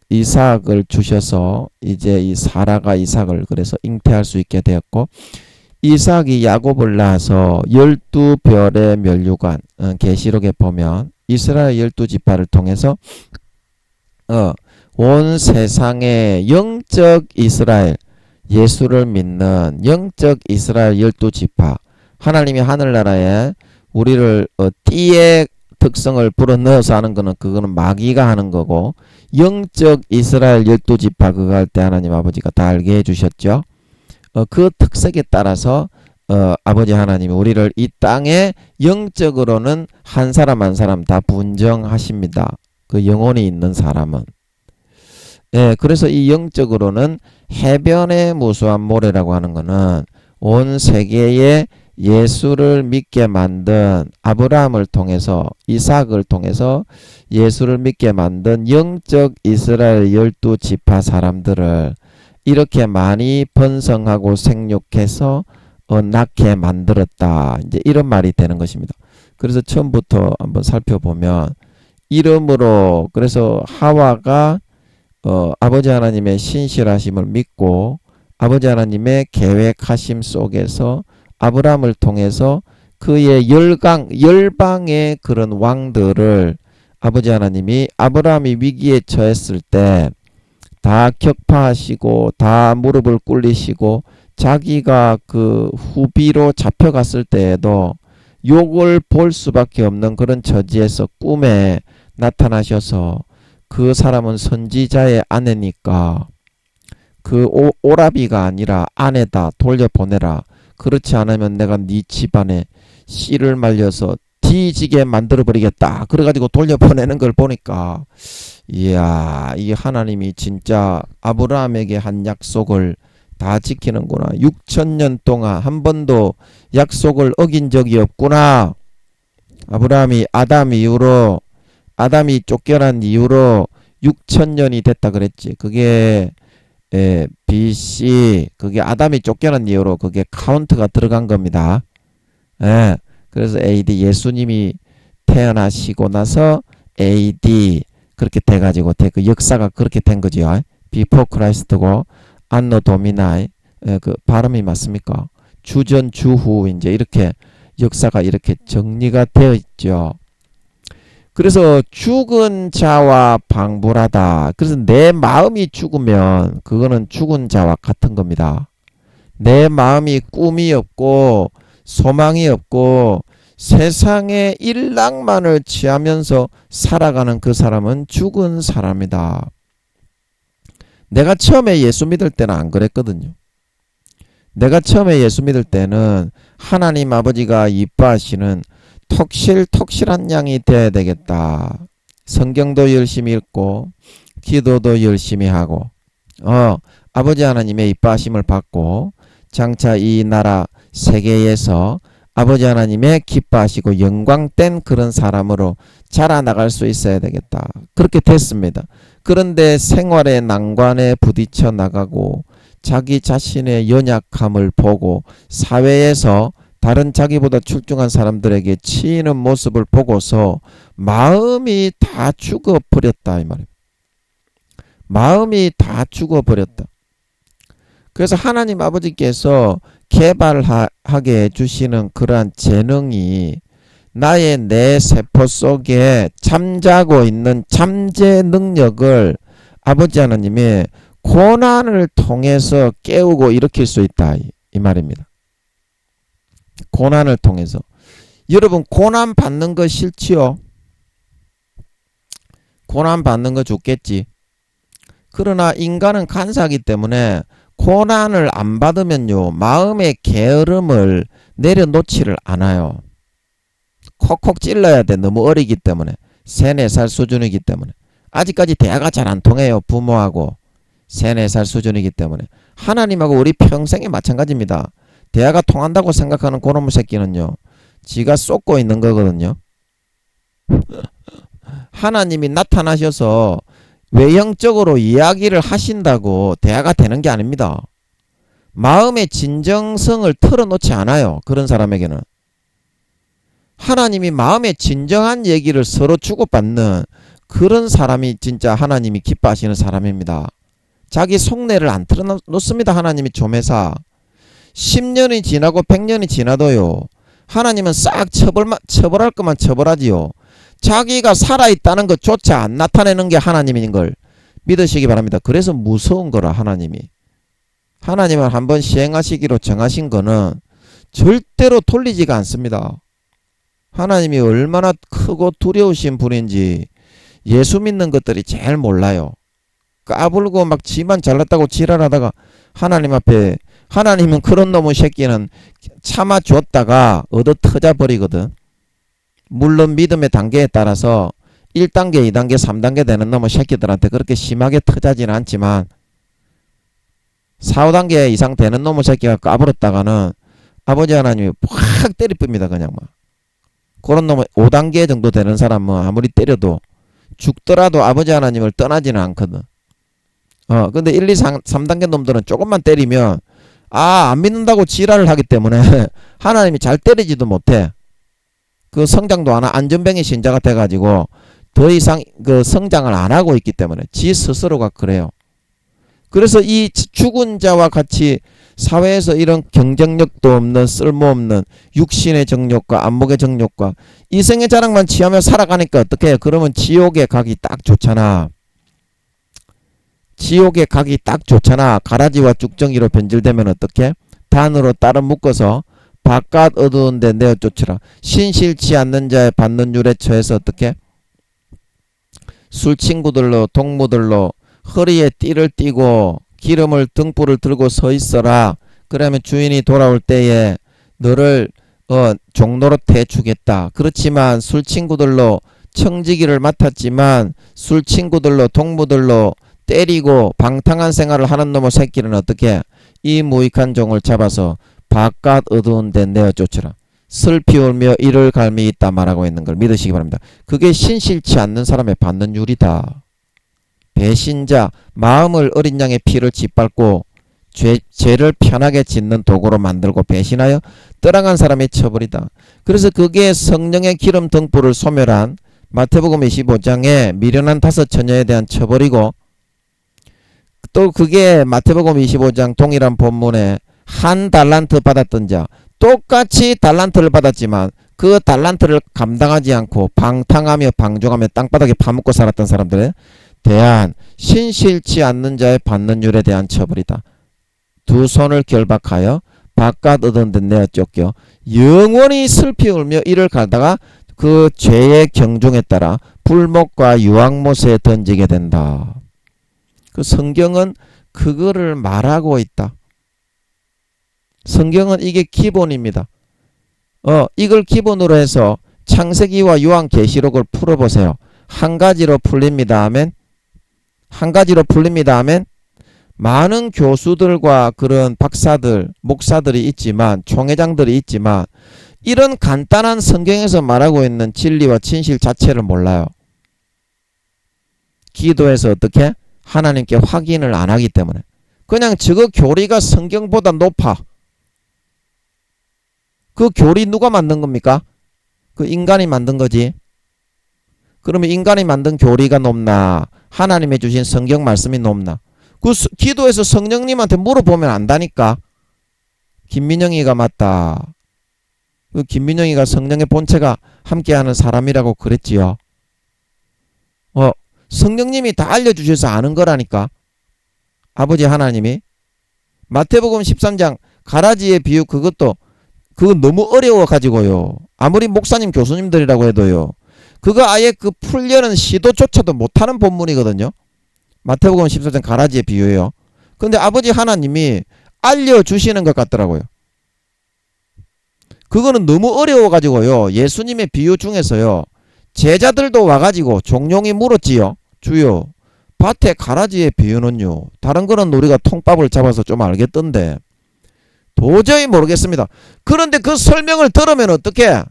이삭을 주셔서 이제 이 사라가 이삭을 그래서 잉태할 수 있게 되었고 이삭이 야곱을 낳아서 12별의 면류관 계시록에 보면 이스라엘 12지파를 통해서 온 세상의 영적 이스라엘 예수를 믿는 영적 이스라엘 12지파 하나님이 하늘나라에 우리를 띠의 특성을 불어넣어서 하는 거는 그거는 마귀가 하는 거고 영적 이스라엘 12지파 그거 할 때 하나님 아버지가 다 알게 해주셨죠. 그 특색에 따라서 아버지 하나님이 우리를 이 땅에 영적으로는 한 사람 한 사람 다 분정하십니다. 그 영혼이 있는 사람은. 예, 그래서 이 영적으로는 해변의 무수한 모래라고 하는 거는 온 세계에 예수를 믿게 만든 아브라함을 통해서 이삭을 통해서 예수를 믿게 만든 영적 이스라엘 12지파 사람들을 이렇게 많이 번성하고 생육해서 낳게 만들었다. 이제 이런 말이 되는 것입니다. 그래서 처음부터 한번 살펴보면 이름으로 그래서 하와가 아버지 하나님의 신실하심을 믿고 아버지 하나님의 계획하심 속에서 아브라함을 통해서 그의 열방의 그런 왕들을 아버지 하나님이 아브라함이 위기에 처했을 때 다 격파하시고 다 무릎을 꿇리시고 자기가 그 후비로 잡혀갔을 때에도 욕을 볼 수밖에 없는 그런 처지에서 꿈에 나타나셔서 그 사람은 선지자의 아내니까 그 오라비가 아니라 아내다 돌려보내라. 그렇지 않으면 내가 네 집안에 씨를 말려서 뒤지게 만들어버리겠다. 그래가지고 돌려보내는 걸 보니까 이야, 이 하나님이 진짜 아브라함에게 한 약속을 다 지키는구나. 6천년 동안 한 번도 약속을 어긴 적이 없구나. 아브라함이 아담이 쫓겨난 이후로 6천년이 됐다 그랬지. 그게 BC, 그게 아담이 쫓겨난 이후로 그게 카운트가 들어간 겁니다. 그래서 AD 예수님이 태어나시고 나서 AD 그렇게 돼가지고 그 역사가 그렇게 된 거죠. Before Christ고 안노 도미나이, 그 발음이 맞습니까? 주전 주후 이제 이렇게 역사가 이렇게 정리가 되어 있죠. 그래서 죽은 자와 방불하다. 그래서 내 마음이 죽으면 그거는 죽은 자와 같은 겁니다. 내 마음이 꿈이 없고 소망이 없고 세상의 일락만을 취하면서 살아가는 그 사람은 죽은 사람이다. 내가 처음에 예수 믿을 때는 안 그랬거든요. 내가 처음에 예수 믿을 때는 하나님 아버지가 이뻐하시는 톡실톡실한 양이 되어야 되겠다. 성경도 열심히 읽고 기도도 열심히 하고 아버지 하나님의 이뻐하심을 받고 장차 이 나라 세계에서 아버지 하나님의 기뻐하시고 영광된 그런 사람으로 자라나갈 수 있어야 되겠다. 그렇게 됐습니다. 그런데 생활의 난관에 부딪혀 나가고 자기 자신의 연약함을 보고 사회에서 다른 자기보다 출중한 사람들에게 치이는 모습을 보고서 마음이 다 죽어버렸다 이 말입니다. 마음이 다 죽어버렸다. 그래서 하나님 아버지께서 개발하게 해주시는 그러한 재능이 나의 내 세포 속에 잠자고 있는 잠재 능력을 아버지 하나님의 고난을 통해서 깨우고 일으킬 수 있다 이 말입니다. 고난을 통해서. 여러분 고난 받는 거 싫지요? 고난 받는 거 좋겠지. 그러나 인간은 간사하기 때문에 고난을 안 받으면요 마음의 게으름을 내려놓지를 않아요. 콕콕 찔러야 돼. 너무 어리기 때문에. 3, 4살 수준이기 때문에. 아직까지 대화가 잘 안 통해요. 부모하고 3, 4살 수준이기 때문에. 하나님하고 우리 평생이 마찬가지입니다. 대화가 통한다고 생각하는 그놈의 새끼는요 지가 쏟고 있는 거거든요. 하나님이 나타나셔서 외형적으로 이야기를 하신다고 대화가 되는 게 아닙니다. 마음의 진정성을 털어놓지 않아요. 그런 사람에게는. 하나님이 마음의 진정한 얘기를 서로 주고받는 그런 사람이 진짜 하나님이 기뻐하시는 사람입니다. 자기 속내를 안 털어놓습니다. 하나님이 조매사. 10년이 지나고 100년이 지나도요 하나님은 싹 처벌할 것만 처벌하지요. 자기가 살아있다는 것조차 안 나타내는 게 하나님인 걸 믿으시기 바랍니다. 그래서 무서운 거라 하나님이. 하나님은 한번 시행하시기로 정하신 거는 절대로 돌리지가 않습니다. 하나님이 얼마나 크고 두려우신 분인지 예수 믿는 것들이 제일 몰라요. 까불고 막 지만 잘났다고 지랄하다가 하나님 앞에 하나님은 그런 놈의 새끼는 참아줬다가 얻어 터져버리거든. 물론 믿음의 단계에 따라서 1단계, 2단계, 3단계 되는 놈의 새끼들한테 그렇게 심하게 터지지는 않지만 4, 5단계 이상 되는 놈의 새끼가 까불었다가는 아버지 하나님이 확 때리쁩니다. 그냥 막. 그런 놈은 5단계 정도 되는 사람은 아무리 때려도 죽더라도 아버지 하나님을 떠나지는 않거든. 근데 1, 2, 3단계 놈들은 조금만 때리면 안 믿는다고 지랄을 하기 때문에 하나님이 잘 때리지도 못해. 그 성장도 안 하고 안전뱅이 신자가 돼가지고 더 이상 그 성장을 안 하고 있기 때문에 지 스스로가 그래요. 그래서 이 죽은 자와 같이 사회에서 이런 경쟁력도 없는 쓸모없는 육신의 정욕과 안목의 정욕과 이생의 자랑만 취하며 살아가니까 어떻게 해요? 그러면 지옥에 가기 딱 좋잖아. 지옥에 가기 딱 좋잖아. 가라지와 쭉정이로 변질되면 어떻게? 단으로 따로 묶어서 바깥 어두운 데 내어 쫓으라. 신실치 않는 자의 받는 율에 처해서 어떻게? 술 친구들로 동무들로 허리에 띠를 띠고 기름을 등불을 들고 서 있어라. 그러면 주인이 돌아올 때에 너를 종로로 대주겠다. 그렇지만 술 친구들로 청지기를 맡았지만 술 친구들로 동무들로 때리고 방탕한 생활을 하는 놈의 새끼는 어떻게? 이 무익한 종을 잡아서 바깥 어두운 데 내어 쫓으라. 슬피 울며 이를 갈미 있다 말하고 있는 걸 믿으시기 바랍니다. 그게 신실치 않는 사람의 받는 율이다. 배신자, 마음을 어린 양의 피를 짓밟고 죄를 편하게 짓는 도구로 만들고 배신하여 떠나간 사람의 처벌이다. 그래서 그게 성령의 기름 등불을 소멸한 마태복음 25장에 미련한 5 처녀에 대한 처벌이고, 또 그게 마태복음 25장 동일한 본문에 한 달란트 받았던 자, 똑같이 달란트를 받았지만 그 달란트를 감당하지 않고 방탕하며 방종하며 땅바닥에 파묻고 살았던 사람들에 대한 신실치 않는 자의 받는 율에 대한 처벌이다. 두 손을 결박하여 바깥 어두운 데 내어 쫓겨 영원히 슬피 울며 이를 갈다가 그 죄의 경중에 따라 불목과 유황못에 던지게 된다. 그 성경은 그거를 말하고 있다. 성경은 이게 기본입니다. 이걸 기본으로 해서 창세기와 요한계시록을 풀어보세요. 한 가지로 풀립니다. 아멘. 한 가지로 풀립니다. 아멘. 많은 교수들과 그런 박사들, 목사들이 있지만, 총회장들이 있지만 이런 간단한 성경에서 말하고 있는 진리와 진실 자체를 몰라요. 기도해서 어떻게? 하나님께 확인을 안 하기 때문에. 그냥 저거 교리가 성경보다 높아. 그 교리 누가 만든 겁니까? 그 인간이 만든 거지. 그러면 인간이 만든 교리가 높나? 하나님이 주신 성경 말씀이 높나? 그 기도해서 성령님한테 물어보면 안다니까. 김민영이가 맞다. 그 김민영이가 성령의 본체가 함께하는 사람이라고 그랬지요. 성령님이 다 알려주셔서 아는 거라니까. 아버지 하나님이. 마태복음 13장 가라지의 비유 그거 너무 어려워 가지고요. 아무리 목사님 교수님들이라고 해도요. 그거 아예 그 풀려는 시도조차도 못하는 본문이거든요. 마태복음 14장 가라지의 비유예요. 근데 아버지 하나님이 알려주시는 것 같더라고요. 그거는 너무 어려워 가지고요. 예수님의 비유 중에서요. 제자들도 와가지고 종용이 물었지요. 주여, 밭에 가라지의 비유는요. 다른 거는 우리가 통밥을 잡아서 좀 알겠던데 도저히 모르겠습니다. 그런데 그 설명을 들으면 어떻게?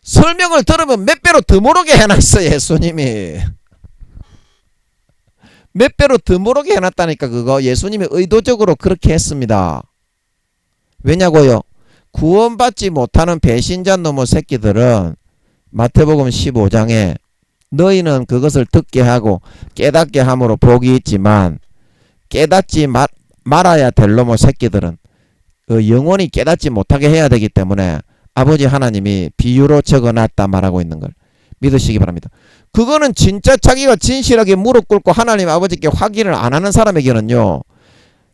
설명을 들으면 몇 배로 더 모르게 해놨어. 예수님이 몇 배로 더 모르게 해놨다니까. 그거 예수님이 의도적으로 그렇게 했습니다. 왜냐고요? 구원받지 못하는 배신자 놈의 새끼들은 마태복음 15장에 너희는 그것을 듣게 하고 깨닫게 함으로 복이 있지만 깨닫지 말아야 될 놈의 새끼들은 영원히 깨닫지 못하게 해야 되기 때문에 아버지 하나님이 비유로 적어놨다 말하고 있는 걸 믿으시기 바랍니다. 그거는 진짜 자기가 진실하게 무릎 꿇고 하나님 아버지께 확인을 안 하는 사람에게는요.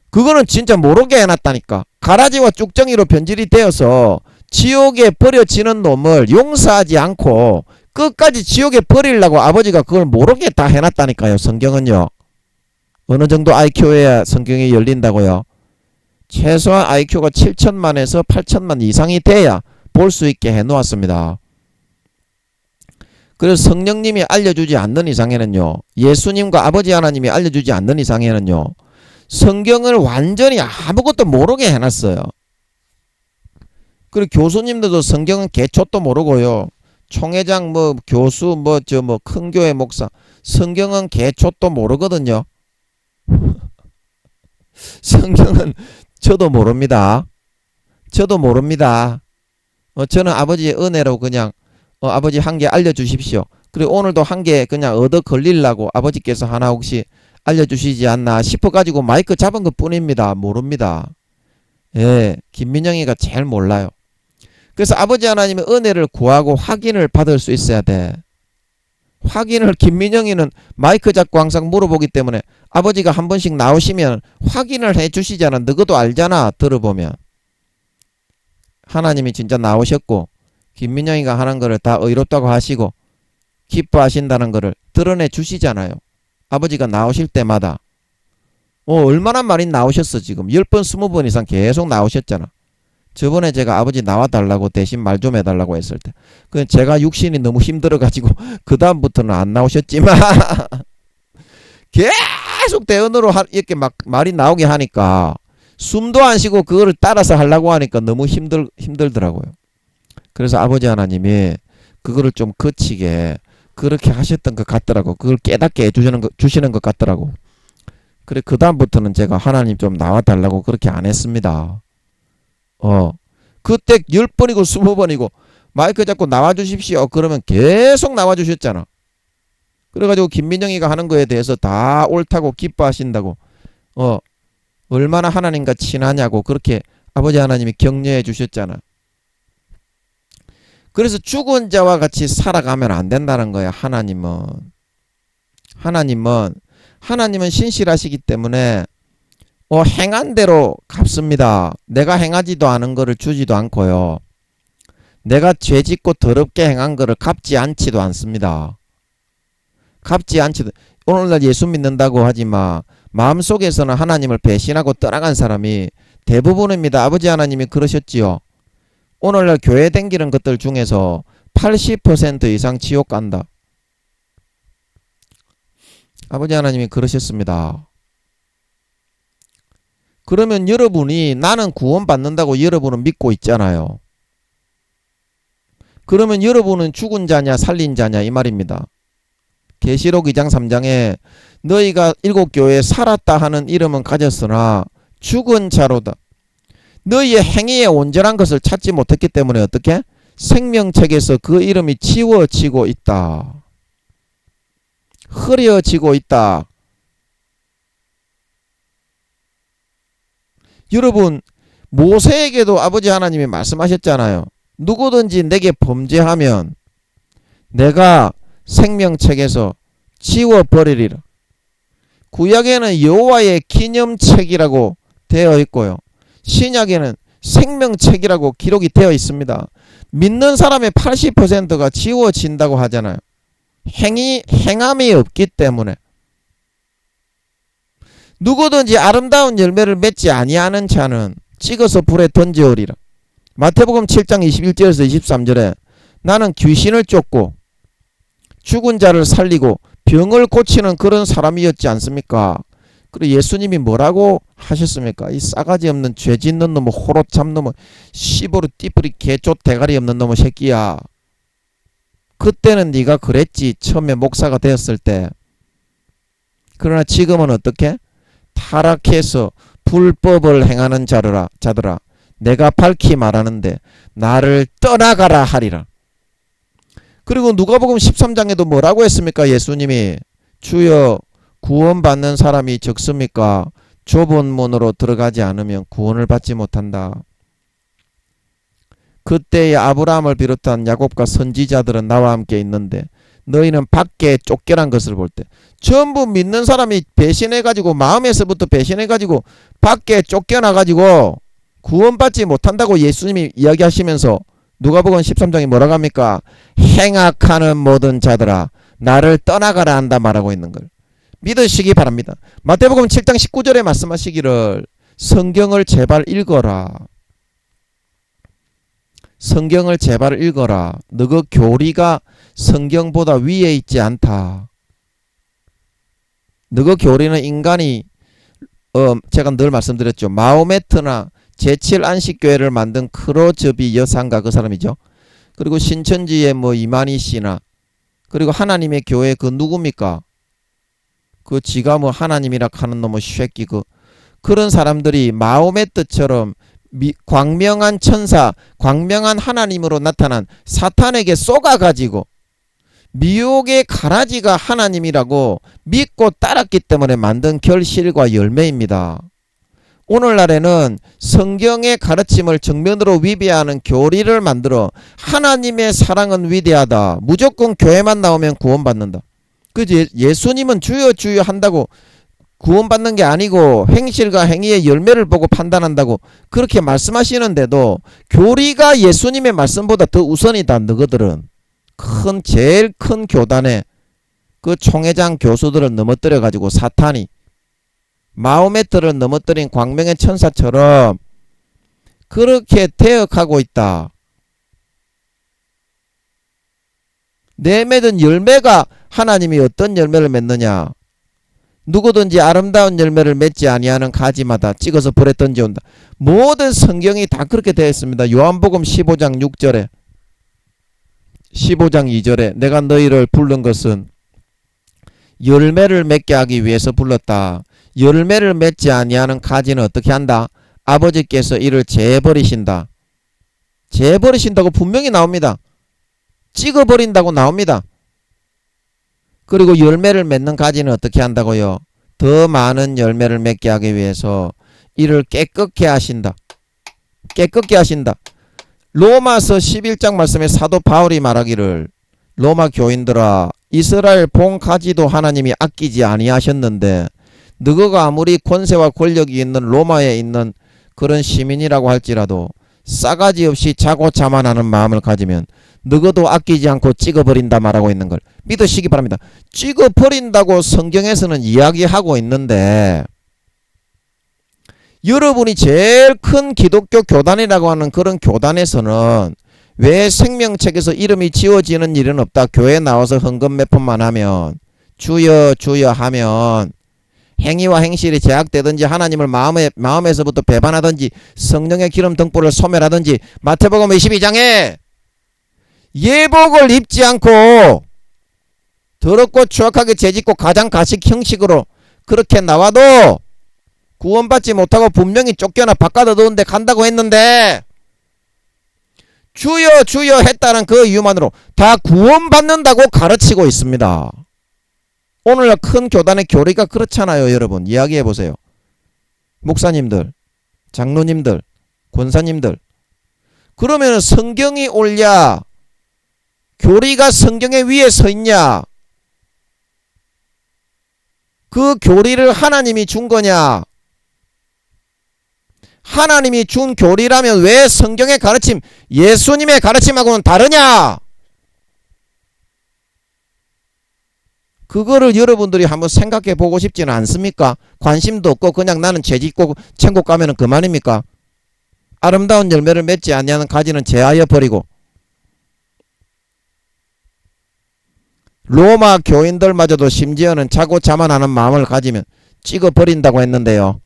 그거는 진짜 모르게 해놨다니까. 가라지와 쭉정이로 변질이 되어서 지옥에 버려지는 놈을 용서하지 않고 끝까지 지옥에 버리려고 아버지가 그걸 모르게 다 해놨다니까요. 성경은요. 어느 정도 IQ여야 성경이 열린다고요. 최소한 IQ가 7천만에서 8천만 이상이 돼야 볼 수 있게 해놓았습니다. 그래서 성령님이 알려주지 않는 이상에는요. 예수님과 아버지 하나님이 알려주지 않는 이상에는요. 성경을 완전히 아무것도 모르게 해놨어요. 그리고 교수님들도 성경은 개초도 모르고요. 총회장 교수 큰 교회 목사 성경은 개초도 모르거든요. 성경은 저도 모릅니다. 저도 모릅니다. 저는 아버지의 은혜로 그냥 아버지 한 개 알려주십시오. 그리고 오늘도 한 개 그냥 얻어 걸리려고 아버지께서 하나 혹시 알려주시지 않나 싶어가지고 마이크 잡은 것 뿐입니다. 모릅니다. 예, 김민영이가 제일 몰라요. 그래서 아버지 하나님의 은혜를 구하고 확인을 받을 수 있어야 돼. 확인을 김민영이는 마이크 잡고 항상 물어보기 때문에 아버지가 한 번씩 나오시면 확인을 해 주시잖아. 너도 알잖아. 들어보면. 하나님이 진짜 나오셨고 김민영이가 하는 거를 다 의롭다고 하시고 기뻐하신다는 거를 드러내 주시잖아요. 아버지가 나오실 때마다. 얼마나 많이 나오셨어 지금. 10번 20번 이상 계속 나오셨잖아. 저번에 제가 아버지 나와달라고 대신 말 좀 해달라고 했을 때 그냥 제가 육신이 너무 힘들어가지고 그 다음부터는 안 나오셨지만 계속 대언으로 이렇게 막 말이 나오게 하니까 숨도 안 쉬고 그거를 따라서 하려고 하니까 너무 힘들더라고요. 그래서 아버지 하나님이 그거를 좀 거치게 그렇게 하셨던 것 같더라고. 그걸 깨닫게 주시는 것 같더라고. 그래 그 다음부터는 제가 하나님 좀 나와달라고 그렇게 안 했습니다. 그때 10번이고 20번이고 마이크 잡고 나와주십시오. 그러면 계속 나와주셨잖아. 그래가지고 김민영이가 하는 거에 대해서 다 옳다고 기뻐하신다고 얼마나 하나님과 친하냐고 그렇게 아버지 하나님이 격려해 주셨잖아. 그래서 죽은 자와 같이 살아가면 안 된다는 거야. 하나님은 신실하시기 때문에 행한 대로 갚습니다. 내가 행하지도 않은 거를 주지도 않고요. 내가 죄짓고 더럽게 행한 거를 갚지 않지도 않습니다. 오늘날 예수 믿는다고 하지만 마음속에서는 하나님을 배신하고 떠나간 사람이 대부분입니다. 아버지 하나님이 그러셨지요. 오늘날 교회 댕기는 것들 중에서 80% 이상 지옥 간다. 아버지 하나님이 그러셨습니다. 그러면 여러분이 나는 구원받는다고 여러분은 믿고 있잖아요. 그러면 여러분은 죽은 자냐 살린 자냐 이 말입니다. 계시록 2장 3장에 너희가 7교회에 살았다 하는 이름은 가졌으나 죽은 자로다. 너희의 행위의 온전한 것을 찾지 못했기 때문에 어떻게? 생명책에서 그 이름이 지워지고 있다. 흐려지고 있다. 여러분 모세에게도 아버지 하나님이 말씀하셨잖아요. 누구든지 내게 범죄하면 내가 생명책에서 지워버리리라. 구약에는 여호와의 기념책이라고 되어 있고요. 신약에는 생명책이라고 기록이 되어 있습니다. 믿는 사람의 80%가 지워진다고 하잖아요. 행함이 없기 때문에. 누구든지 아름다운 열매를 맺지 아니하는 자는 찍어서 불에 던져오리라. 마태복음 7장 21절에서 23절에 나는 귀신을 쫓고 죽은 자를 살리고 병을 고치는 그런 사람이었지 않습니까? 그리고 예수님이 뭐라고 하셨습니까? 이 싸가지 없는 죄 짓는 놈의 호로참 놈의 씨보르 띠뿌리 개쫓 대가리 없는 놈의 새끼야. 그때는 네가 그랬지. 처음에 목사가 되었을 때. 그러나 지금은 어떻게? 타락해서 불법을 행하는 자들아 내가 밝히 말하는데 나를 떠나가라 하리라. 그리고 누가복음 13장에도 뭐라고 했습니까? 예수님이 주여 구원받는 사람이 적습니까? 좁은 문으로 들어가지 않으면 구원을 받지 못한다. 그때의 아브라함을 비롯한 야곱과 선지자들은 나와 함께 있는데 너희는 밖에 쫓겨난 것을 볼 때 전부 믿는 사람이 배신해가지고 마음에서부터 배신해가지고 밖에 쫓겨나가지고 구원받지 못한다고 예수님이 이야기하시면서 누가복음 13장이 뭐라고 합니까? 행악하는 모든 자들아 나를 떠나가라 한다 말하고 있는 걸 믿으시기 바랍니다. 마태복음 7장 19절에 말씀하시기를 성경을 제발 읽어라. 성경을 제발 읽어라. 너그 교리가 성경보다 위에 있지 않다. 너그 교리는 인간이 제가 늘 말씀드렸죠. 마호메트나 제7안식교회를 만든 크로즈비 여상가 그 사람이죠. 그리고 신천지의 이만희 씨나 그리고 하나님의 교회 그 누굽니까? 그 지가 하나님이라 하는 놈의 쉐끼 그런 사람들이 마호메트처럼 광명한 천사, 광명한 하나님으로 나타난 사탄에게 쏘가가지고 미혹의 가라지가 하나님이라고 믿고 따랐기 때문에 만든 결실과 열매입니다. 오늘날에는 성경의 가르침을 정면으로 위배하는 교리를 만들어 하나님의 사랑은 위대하다, 무조건 교회만 나오면 구원받는다, 그지? 예수님은 주여 주여 한다고 구원받는 게 아니고 행실과 행위의 열매를 보고 판단한다고 그렇게 말씀하시는데도 교리가 예수님의 말씀보다 더 우선이다. 너희들은 제일 큰 교단에 그 총회장 교수들을 넘어뜨려 가지고 사탄이 마호메트를 넘어뜨린 광명의 천사처럼 그렇게 대역하고 있다. 내 맺은 열매가 하나님이 어떤 열매를 맺느냐? 누구든지 아름다운 열매를 맺지 아니하는 가지마다 찍어서 불에 던져온다. 모든 성경이 다 그렇게 되어 있습니다. 요한복음 15장 6절에 15장 2절에 내가 너희를 부른 것은 열매를 맺게 하기 위해서 불렀다. 열매를 맺지 아니하는 가지는 어떻게 한다? 아버지께서 이를 재버리신다. 재버리신다고 분명히 나옵니다. 찍어버린다고 나옵니다. 그리고 열매를 맺는 가지는 어떻게 한다고요? 더 많은 열매를 맺게 하기 위해서 이를 깨끗게 하신다. 깨끗게 하신다. 로마서 11장 말씀에 사도 바울이 말하기를 로마 교인들아 이스라엘 본 가지도 하나님이 아끼지 아니하셨는데 너희가 아무리 권세와 권력이 있는 로마에 있는 그런 시민이라고 할지라도 싸가지 없이 자고 자만하는 마음을 가지면 너희도 아끼지 않고 찍어버린다 말하고 있는 걸 믿으시기 바랍니다. 찍어버린다고 성경에서는 이야기하고 있는데 여러분이 제일 큰 기독교 교단이라고 하는 그런 교단에서는 왜 생명책에서 이름이 지워지는 일은 없다. 교회 나와서 헌금 몇 푼만 하면 주여 주여 하면 행위와 행실이 제약되든지 하나님을 마음에서부터 배반하든지 성령의 기름 등불을 소멸하든지 마태복음 22장에 예복을 입지 않고 더럽고 추악하게 재짓고 가장 가식 형식으로 그렇게 나와도 구원받지 못하고 분명히 쫓겨나 바깥 어두운데 간다고 했는데 주여 주여 했다는 그 이유만으로 다 구원받는다고 가르치고 있습니다. 오늘날 큰 교단의 교리가 그렇잖아요. 여러분 이야기해보세요. 목사님들, 장로님들, 권사님들, 그러면 성경이 옳냐? 교리가 성경의 위에 서 있냐? 그 교리를 하나님이 준 거냐? 하나님이 준 교리라면 왜 성경의 가르침, 예수님의 가르침하고는 다르냐? 그거를 여러분들이 한번 생각해 보고 싶지는 않습니까? 관심도 없고 그냥 나는 죄짓고 천국 가면은 그만입니까? 아름다운 열매를 맺지 아니하는 가지는 제하여 버리고 로마 교인들마저도 심지어는 자고 자만하는 마음을 가지면 찍어버린다고 했는데요.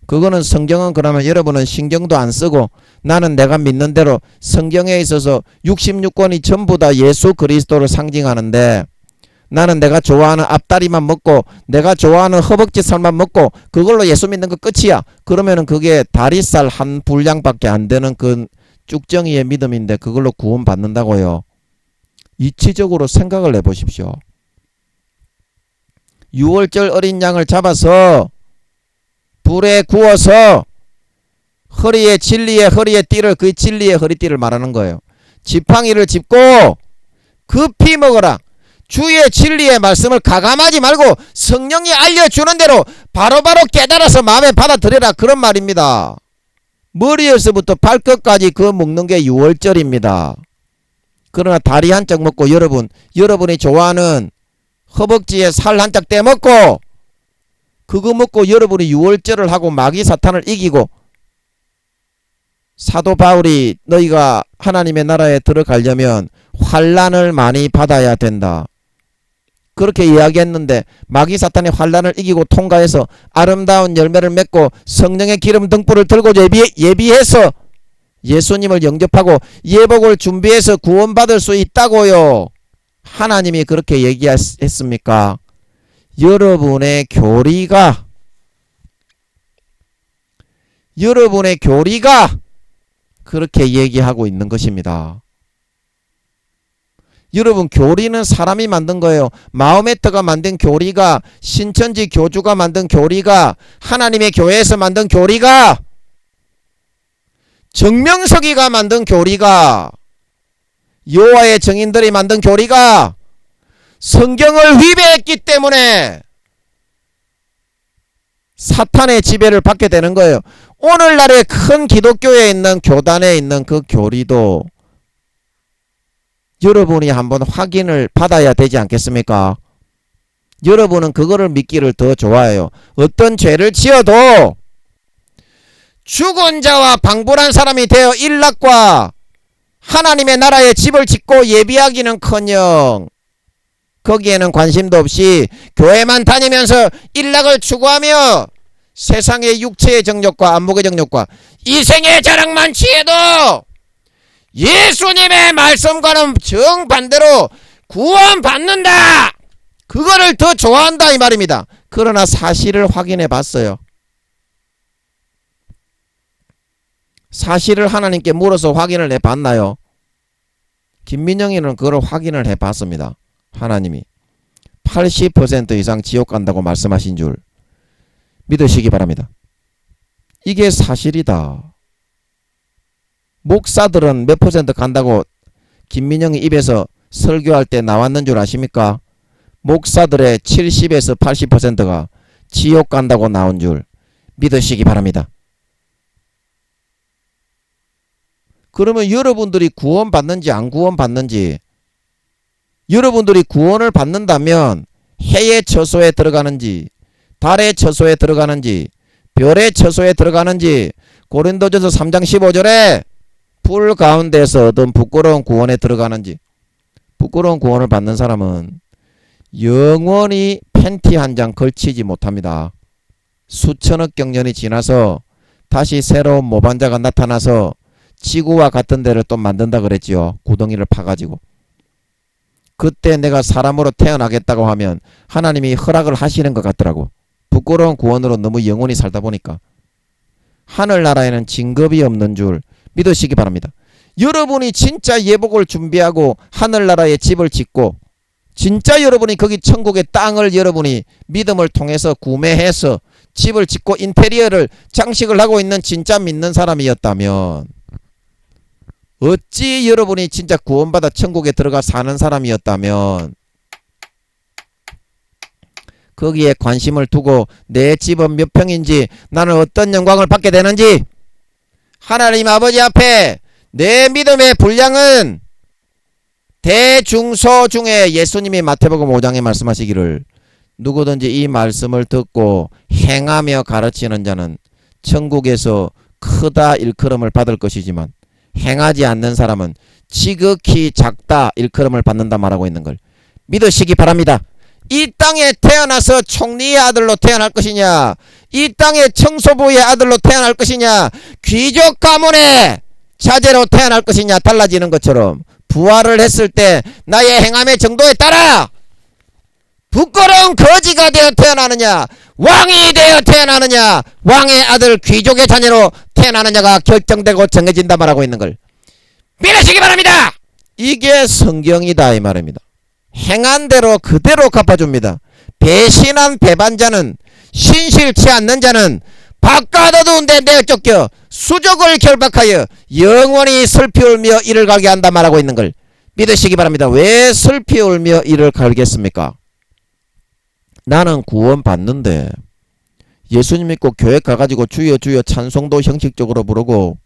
그거는 성경은 그러면 여러분은 신경도 안 쓰고 나는 내가 믿는 대로 성경에 있어서 66권이 전부 다 예수 그리스도를 상징하는데 나는 내가 좋아하는 앞다리만 먹고 내가 좋아하는 허벅지 살만 먹고 그걸로 예수 믿는 거 끝이야. 그러면은 그게 다리살 한 분량밖에 안 되는 그 쭉정이의 믿음인데 그걸로 구원 받는다고요. 이치적으로 생각을 해보십시오. 6월절 어린 양을 잡아서 불에 구워서 허리에 진리의 허리에 띠를 그 진리의 허리띠를 말하는 거예요. 지팡이를 짚고 급히 먹어라. 주의 진리의 말씀을 가감하지 말고 성령이 알려주는 대로 바로바로 깨달아서 마음에 받아들여라. 그런 말입니다. 머리에서부터 발끝까지 그 먹는 게 6월절입니다. 그러나 다리 한짝 먹고 여러분이 좋아하는 허벅지에 살 한짝 떼먹고 그거 먹고 여러분이 6월절을 하고 마귀 사탄을 이기고 사도 바울이 너희가 하나님의 나라에 들어가려면 환난을 많이 받아야 된다. 그렇게 이야기했는데 마귀 사탄의 환난을 이기고 통과해서 아름다운 열매를 맺고 성령의 기름 등불을 들고 예비해서 예수님을 영접하고 예복을 준비해서 구원받을 수 있다고요. 하나님이 그렇게 얘기했습니까? 여러분의 교리가 그렇게 얘기하고 있는 것입니다. 여러분, 교리는 사람이 만든 거예요. 마호메트가 만든 교리가, 신천지 교주가 만든 교리가, 하나님의 교회에서 만든 교리가, 정명석이가 만든 교리가, 여호와의 증인들이 만든 교리가 성경을 위배했기 때문에 사탄의 지배를 받게 되는 거예요. 오늘날의 큰 기독교에 있는 교단에 있는 그 교리도 여러분이 한번 확인을 받아야 되지 않겠습니까? 여러분은 그거를 믿기를 더 좋아해요. 어떤 죄를 지어도 죽은 자와 방불한 사람이 되어 일락과 하나님의 나라에 집을 짓고 예비하기는커녕 거기에는 관심도 없이 교회만 다니면서 일락을 추구하며 세상의 육체의 정욕과 안목의 정욕과 이생의 자랑만 취해도 예수님의 말씀과는 정반대로 구원받는다, 그거를 더 좋아한다 이 말입니다. 그러나 사실을 확인해 봤어요. 사실을 하나님께 물어서 확인을 해 봤나요? 김민영이는 그걸 확인을 해 봤습니다. 하나님이 80% 이상 지옥 간다고 말씀하신 줄 믿으시기 바랍니다. 이게 사실이다. 목사들은 몇 퍼센트 간다고 김민영이 입에서 설교할 때 나왔는 줄 아십니까? 목사들의 70에서 80%가 지옥 간다고 나온 줄 믿으시기 바랍니다. 그러면 여러분들이 구원받는지 안 구원받는지, 여러분들이 구원을 받는다면 해의 처소에 들어가는지 달의 처소에 들어가는지 별의 처소에 들어가는지, 고린도전서 3장 15절에 불 가운데서 얻은 부끄러운 구원에 들어가는지, 부끄러운 구원을 받는 사람은 영원히 팬티 한 장 걸치지 못합니다. 수천억 경년이 지나서 다시 새로운 모반자가 나타나서 지구와 같은 데를 또 만든다 그랬지요. 구덩이를 파가지고. 그때 내가 사람으로 태어나겠다고 하면 하나님이 허락을 하시는 것 같더라고. 부끄러운 구원으로 너무 영원히 살다 보니까. 하늘나라에는 징급이 없는 줄 믿으시기 바랍니다. 여러분이 진짜 예복을 준비하고 하늘나라에 집을 짓고 진짜 여러분이 거기 천국의 땅을 여러분이 믿음을 통해서 구매해서 집을 짓고 인테리어를 장식을 하고 있는 진짜 믿는 사람이었다면, 어찌 여러분이 진짜 구원받아 천국에 들어가 사는 사람이었다면 거기에 관심을 두고 내 집은 몇 평인지, 나는 어떤 영광을 받게 되는지, 하나님 아버지 앞에 내 믿음의 분량은 대중소 중에 예수님이 마태복음 5장에 말씀하시기를 누구든지 이 말씀을 듣고 행하며 가르치는 자는 천국에서 크다 일컬음을 받을 것이지만 행하지 않는 사람은 지극히 작다 일컬음을 받는다 말하고 있는 걸 믿으시기 바랍니다. 이 땅에 태어나서 총리의 아들로 태어날 것이냐, 이 땅에 청소부의 아들로 태어날 것이냐, 귀족 가문의 자제로 태어날 것이냐 달라지는 것처럼 부활을 했을 때 나의 행함의 정도에 따라 부끄러운 거지가 되어 태어나느냐, 왕이 되어 태어나느냐, 왕의 아들 귀족의 자녀로 태어나느냐가 결정되고 정해진다 말하고 있는 걸 믿으시기 바랍니다. 이게 성경이다 이 말입니다. 행한 대로 그대로 갚아줍니다. 배신한 배반자는, 신실치 않는 자는 바깥 어두운 데 내어 쫓겨 수족을 결박하여 영원히 슬피 울며 이를 갈게 한다 말하고 있는 걸 믿으시기 바랍니다. 왜 슬피 울며 이를 갈겠습니까? 나는 구원 받는데 예수님 믿고 교회 가가지고 주여 주여 찬송도 형식적으로 부르고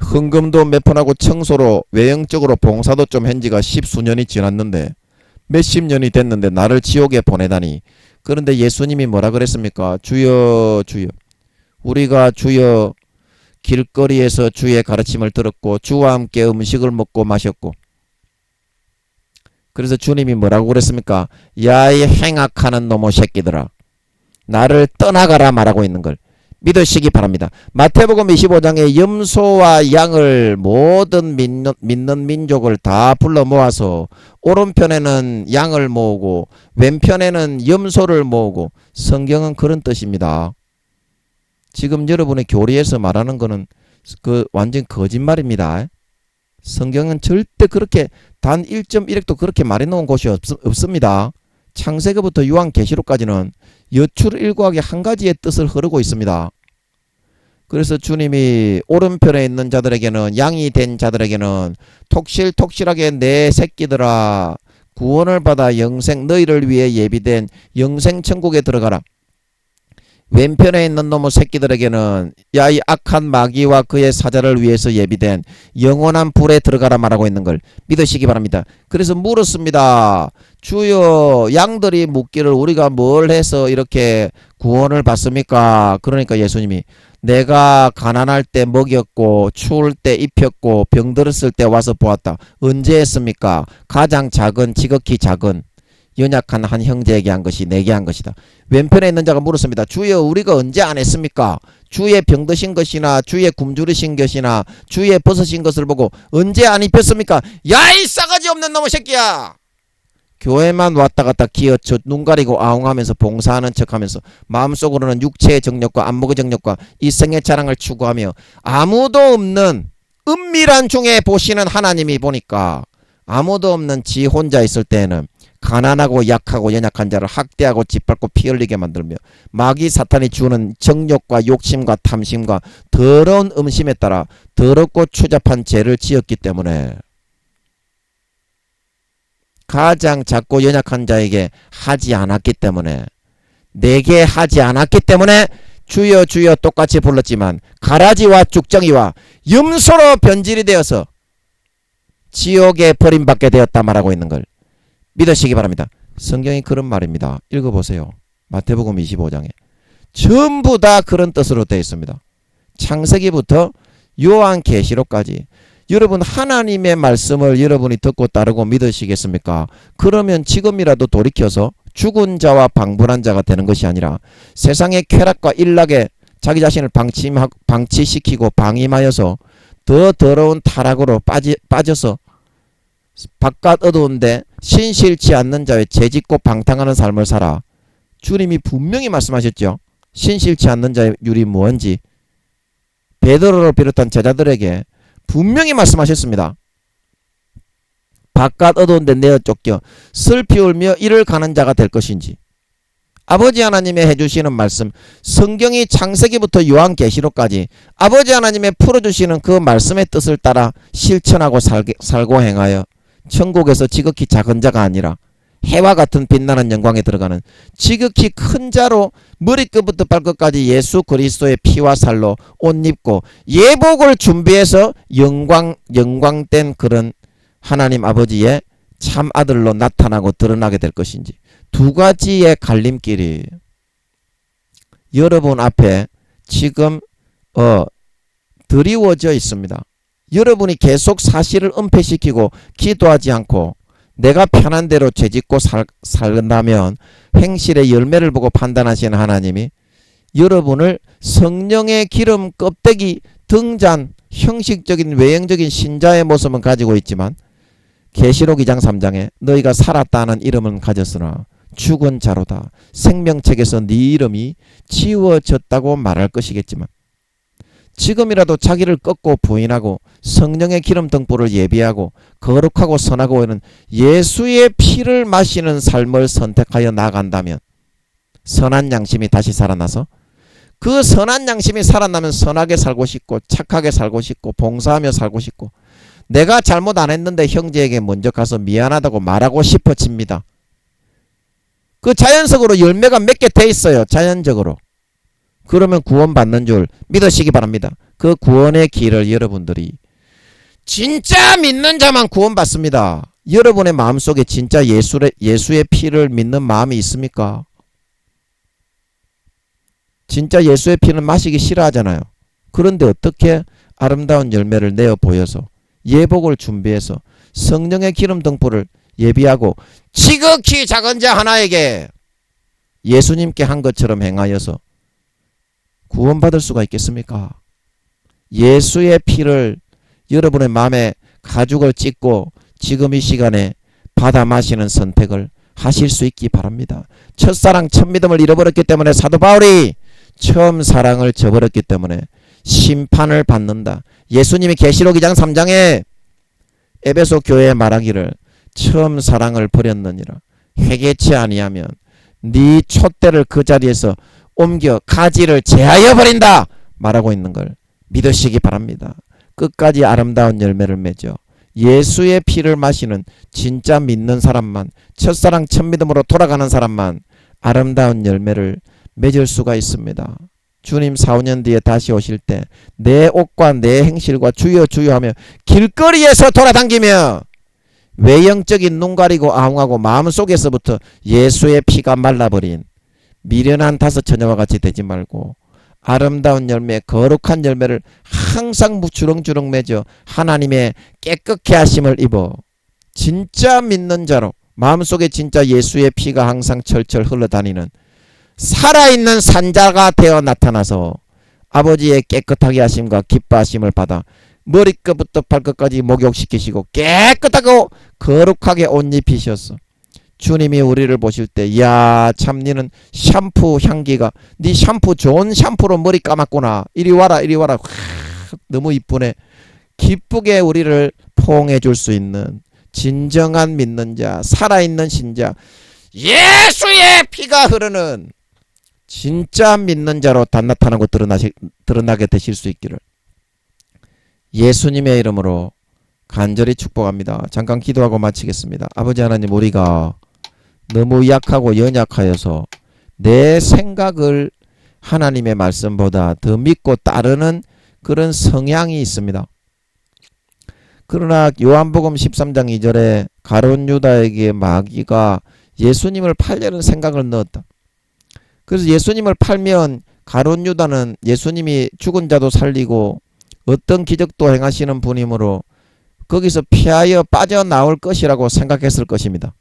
헌금도 몇 푼하고 청소로 외형적으로 봉사도 좀 한 지가 10수년이 지났는데, 몇십 년이 됐는데 나를 지옥에 보내다니. 그런데 예수님이 뭐라 그랬습니까? 주여 주여, 우리가 주여 길거리에서 주의 가르침을 들었고 주와 함께 음식을 먹고 마셨고, 그래서 주님이 뭐라고 그랬습니까? 야 이 행악하는 놈의 새끼들아, 나를 떠나가라 말하고 있는 걸 믿으시기 바랍니다. 마태복음 25장에 염소와 양을 모든 믿는 민족을 다 불러 모아서 오른편에는 양을 모으고 왼편에는 염소를 모으고, 성경은 그런 뜻입니다. 지금 여러분의 교리에서 말하는 거는 그 완전 거짓말입니다. 성경은 절대 그렇게 단 1.1핵도 그렇게 말해놓은 곳이 없습니다. 창세기부터 요한계시록까지는 여출일구하게 한 가지의 뜻을 흐르고 있습니다. 그래서 주님이 오른편에 있는 자들에게는, 양이 된 자들에게는 톡실톡실하게 내 새끼들아 구원을 받아 영생, 너희를 위해 예비된 영생 천국에 들어가라. 왼편에 있는 놈의 새끼들에게는 야 이 악한 마귀와 그의 사자를 위해서 예비된 영원한 불에 들어가라 말하고 있는 걸 믿으시기 바랍니다. 그래서 물었습니다. 주여, 양들이 묻기를 우리가 뭘 해서 이렇게 구원을 받습니까? 그러니까 예수님이 내가 가난할 때 먹였고 추울 때 입혔고 병들었을 때 와서 보았다. 언제 했습니까? 가장 작은, 지극히 작은 연약한 한 형제에게 한 것이 내게 한 것이다. 왼편에 있는 자가 물었습니다. 주여, 우리가 언제 안 했습니까? 주의 병드신 것이나 주의 굶주리신 것이나 주의 벗으신 것을 보고 언제 안 입혔습니까? 야 이 싸가지 없는 놈의 새끼야! 교회만 왔다 갔다 기어쳐 눈 가리고 아웅하면서 봉사하는 척하면서 마음속으로는 육체의 정력과 안목의 정력과 이성의 자랑을 추구하며 아무도 없는 은밀한 중에 보시는 하나님이 보니까 아무도 없는 지 혼자 있을 때에는 가난하고 약하고 연약한 자를 학대하고 짓밟고 피 흘리게 만들며 마귀 사탄이 주는 정욕과 욕심과 탐심과 더러운 음심에 따라 더럽고 추잡한 죄를 지었기 때문에 가장 작고 연약한 자에게 하지 않았기 때문에 내게 하지 않았기 때문에 주여 주여 똑같이 불렀지만 가라지와 쭉정이와 염소로 변질이 되어서 지옥에 버림받게 되었다 말하고 있는 걸 믿으시기 바랍니다. 성경이 그런 말입니다. 읽어보세요. 마태복음 25장에 전부 다 그런 뜻으로 되어 있습니다. 창세기부터 요한계시록까지. 여러분, 하나님의 말씀을 여러분이 듣고 따르고 믿으시겠습니까? 그러면 지금이라도 돌이켜서 죽은 자와 방불한 자가 되는 것이 아니라 세상의 쾌락과 일락에 자기 자신을 방치시키고 방임하여서 더 더러운 타락으로 빠져서 바깥 어두운데 신실치 않는 자의 죄짓고 방탕하는 삶을 살아. 주님이 분명히 말씀하셨죠. 신실치 않는 자의 율이 무언지 베드로를 비롯한 제자들에게 분명히 말씀하셨습니다. 바깥 어두운데 내어 쫓겨 슬피 울며 이를 가는 자가 될 것인지. 아버지 하나님의 해주시는 말씀, 성경이 창세기부터 요한계시록까지 아버지 하나님의 풀어주시는 그 말씀의 뜻을 따라 실천하고 살고 행하여 천국에서 지극히 작은 자가 아니라 해와 같은 빛나는 영광에 들어가는 지극히 큰 자로 머리끝부터 발끝까지 예수 그리스도의 피와 살로 옷 입고 예복을 준비해서 영광된 그런 하나님 아버지의 참 아들로 나타나고 드러나게 될 것인지. 두 가지의 갈림길이 여러분 앞에 지금 드리워져 있습니다. 여러분이 계속 사실을 은폐시키고 기도하지 않고 내가 편한 대로 죄짓고 살는다면 행실의 열매를 보고 판단하시는 하나님이 여러분을 성령의 기름 껍데기 등잔 형식적인 외형적인 신자의 모습은 가지고 있지만 계시록 2장 3장에 너희가 살았다는 이름은 가졌으나 죽은 자로다. 생명책에서 네 이름이 지워졌다고 말할 것이겠지만 지금이라도 자기를 꺾고 부인하고 성령의 기름 등불을 예비하고 거룩하고 선하고 있는 예수의 피를 마시는 삶을 선택하여 나아간다면 선한 양심이 다시 살아나서 그 선한 양심이 살아나면 선하게 살고 싶고 착하게 살고 싶고 봉사하며 살고 싶고 내가 잘못 안 했는데 형제에게 먼저 가서 미안하다고 말하고 싶어집니다. 그 자연적으로 열매가 맺게 돼 있어요. 자연적으로. 그러면 구원받는 줄 믿으시기 바랍니다. 그 구원의 길을 여러분들이 진짜 믿는 자만 구원받습니다. 여러분의 마음속에 진짜 예수의 피를 믿는 마음이 있습니까? 진짜 예수의 피는 마시기 싫어하잖아요. 그런데 어떻게 아름다운 열매를 내어 보여서 예복을 준비해서 성령의 기름 등불을 예비하고 지극히 작은 자 하나에게 예수님께 한 것처럼 행하여서 구원받을 수가 있겠습니까? 예수의 피를 여러분의 마음에 가죽을 찢고 지금 이 시간에 받아 마시는 선택을 하실 수 있기 바랍니다. 첫사랑 첫 믿음을 잃어버렸기 때문에 사도 바울이 처음 사랑을 저버렸기 때문에 심판을 받는다. 예수님이 계시록 2장 3장에 에베소 교회에 말하기를 처음 사랑을 버렸느니라. 회개치 아니하면 네 촛대를 그 자리에서 옮겨 가지를 제하여 버린다 말하고 있는 걸 믿으시기 바랍니다. 끝까지 아름다운 열매를 맺어 예수의 피를 마시는 진짜 믿는 사람만, 첫사랑 첫믿음으로 돌아가는 사람만 아름다운 열매를 맺을 수가 있습니다. 주님 4, 5년 뒤에 다시 오실 때 내 옷과 내 행실과 주여 주여 하며 길거리에서 돌아다니며 외형적인 눈 가리고 아웅하고 마음속에서부터 예수의 피가 말라버린 미련한 다섯 처녀와 같이 되지 말고 아름다운 열매, 거룩한 열매를 항상 주렁주렁 맺어 하나님의 깨끗게 하심을 입어 진짜 믿는 자로 마음속에 진짜 예수의 피가 항상 철철 흘러다니는 살아있는 산자가 되어 나타나서 아버지의 깨끗하게 하심과 기뻐하심을 받아 머리끝부터 발끝까지 목욕시키시고 깨끗하고 거룩하게 옷 입히셨어. 주님이 우리를 보실 때 야 참 니는 샴푸 향기가 니 샴푸 좋은 샴푸로 머리 감았구나. 이리 와라 이리 와라. 너무 이쁘네. 기쁘게 우리를 포옹해 줄 수 있는 진정한 믿는 자, 살아있는 신자, 예수의 피가 흐르는 진짜 믿는 자로 다 나타나고 드러나게 되실 수 있기를 예수님의 이름으로 간절히 축복합니다. 잠깐 기도하고 마치겠습니다. 아버지 하나님, 우리가 너무 약하고 연약하여서 내 생각을 하나님의 말씀보다 더 믿고 따르는 그런 성향이 있습니다. 그러나 요한복음 13장 2절에 가룟 유다에게 마귀가 예수님을 팔려는 생각을 넣었다. 그래서 예수님을 팔면 가룟 유다는 예수님이 죽은 자도 살리고 어떤 기적도 행하시는 분이므로 거기서 피하여 빠져나올 것이라고 생각했을 것입니다.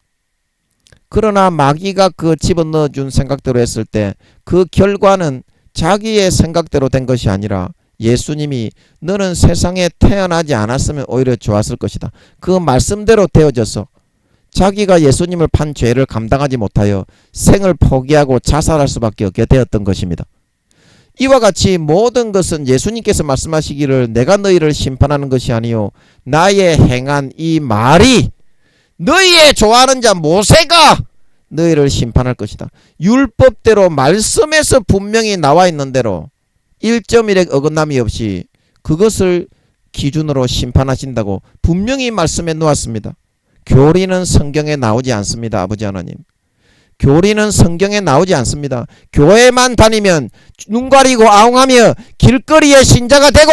그러나 마귀가 그 집어넣어 준 생각대로 했을 때 그 결과는 자기의 생각대로 된 것이 아니라 예수님이 너는 세상에 태어나지 않았으면 오히려 좋았을 것이다. 그 말씀대로 되어져서 자기가 예수님을 판 죄를 감당하지 못하여 생을 포기하고 자살할 수밖에 없게 되었던 것입니다. 이와 같이 모든 것은 예수님께서 말씀하시기를 내가 너희를 심판하는 것이 아니요 나의 행한 이 말이 너희의 좋아하는 자 모세가 너희를 심판할 것이다. 율법대로 말씀에서 분명히 나와 있는 대로 1.1의 어긋남이 없이 그것을 기준으로 심판하신다고 분명히 말씀해 놓았습니다. 교리는 성경에 나오지 않습니다. 아버지 하나님, 교리는 성경에 나오지 않습니다. 교회만 다니면 눈 가리고 아웅하며 길거리의 신자가 되고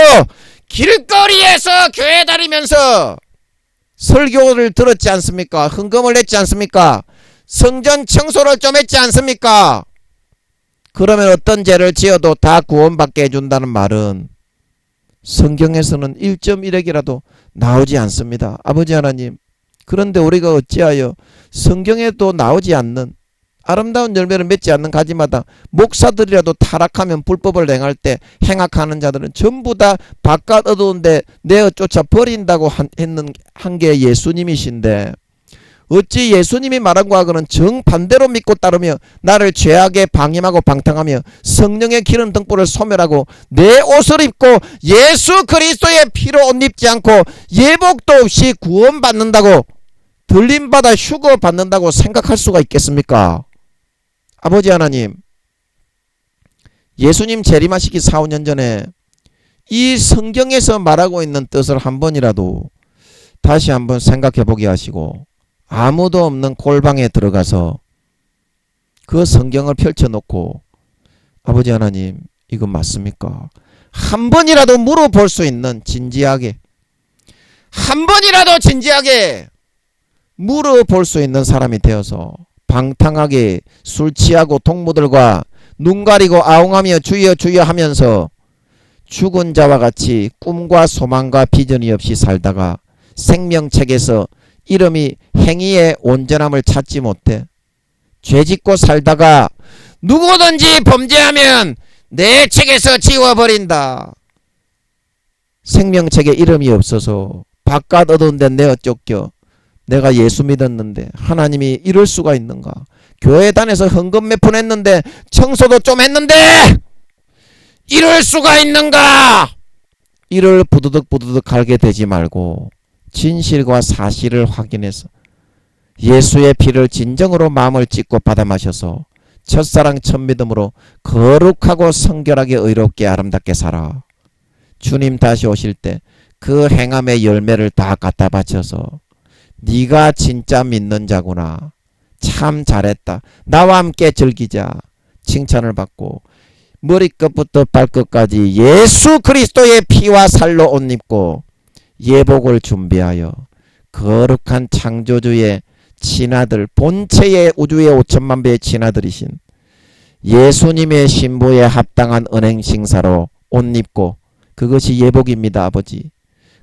길거리에서 교회 다니면서 설교를 들었지 않습니까? 헌금을 냈지 않습니까? 성전 청소를 좀 했지 않습니까? 그러면 어떤 죄를 지어도 다 구원받게 해준다는 말은 성경에서는 1.1핵이라도 나오지 않습니다. 아버지 하나님, 그런데 우리가 어찌하여 성경에도 나오지 않는 아름다운 열매를 맺지 않는 가지마다 목사들이라도 타락하면 불법을 행할 때 행악하는 자들은 전부 다 바깥 어두운데 내어 쫓아 버린다고 한 게 예수님이신데 어찌 예수님이 말한 거하고는 정반대로 믿고 따르며 나를 죄악에 방임하고 방탕하며 성령의 기름 등불을 소멸하고 내 옷을 입고 예수 그리스도의 피로 옷 입지 않고 예복도 없이 구원받는다고 들림받아 휴거 받는다고 생각할 수가 있겠습니까? 아버지 하나님, 예수님 재림하시기 4, 5년 전에 이 성경에서 말하고 있는 뜻을 한 번이라도 다시 한번 생각해 보게 하시고 아무도 없는 골방에 들어가서 그 성경을 펼쳐놓고 아버지 하나님, 이건 맞습니까? 한 번이라도 물어볼 수 있는 진지하게, 한 번이라도 진지하게 물어볼 수 있는 사람이 되어서 방탕하게 술 취하고 동무들과 눈 가리고 아웅하며 주여 주여 하면서 죽은 자와 같이 꿈과 소망과 비전이 없이 살다가 생명책에서 이름이 행위의 온전함을 찾지 못해 죄짓고 살다가 누구든지 범죄하면 내 책에서 지워버린다. 생명책에 이름이 없어서 바깥 어두운 데 내어 쫓겨 내가 예수 믿었는데 하나님이 이럴 수가 있는가? 교회 다녀서 헌금 몇 푼 했는데 청소도 좀 했는데 이럴 수가 있는가? 이를 부드득 갈게 되지 말고 진실과 사실을 확인해서 예수의 피를 진정으로 마음을 찢고 받아 마셔서 첫사랑 첫믿음으로 거룩하고 성결하게 의롭게 아름답게 살아. 주님 다시 오실 때 그 행함의 열매를 다 갖다 바쳐서 네가 진짜 믿는 자구나. 참 잘했다. 나와 함께 즐기자. 칭찬을 받고 머리끝부터 발끝까지 예수 그리스도의 피와 살로 옷 입고 예복을 준비하여 거룩한 창조주의 친아들, 본체의 우주의 5천만 배의 친아들이신 예수님의 신부에 합당한 은행싱사로 옷 입고, 그것이 예복입니다. 아버지,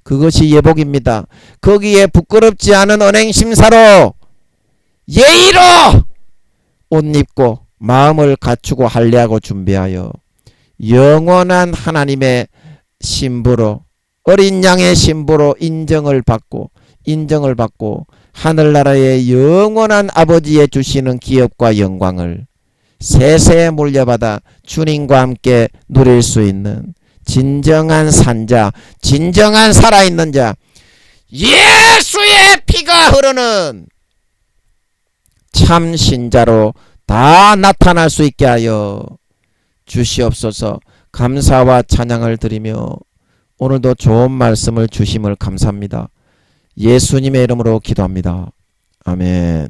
그것이 예복입니다. 거기에 부끄럽지 않은 은행심사로 예의로 옷 입고 마음을 갖추고 할례하고 준비하여 영원한 하나님의 신부로, 어린 양의 신부로 인정을 받고 하늘나라의 영원한 아버지의 주시는 기업과 영광을 세세에 물려받아 주님과 함께 누릴 수 있는 진정한 산자, 진정한 살아있는 자, 예수의 피가 흐르는 참 신자로 다 나타날 수 있게 하여 주시옵소서. 감사와 찬양을 드리며 오늘도 좋은 말씀을 주심을 감사합니다. 예수님의 이름으로 기도합니다. 아멘.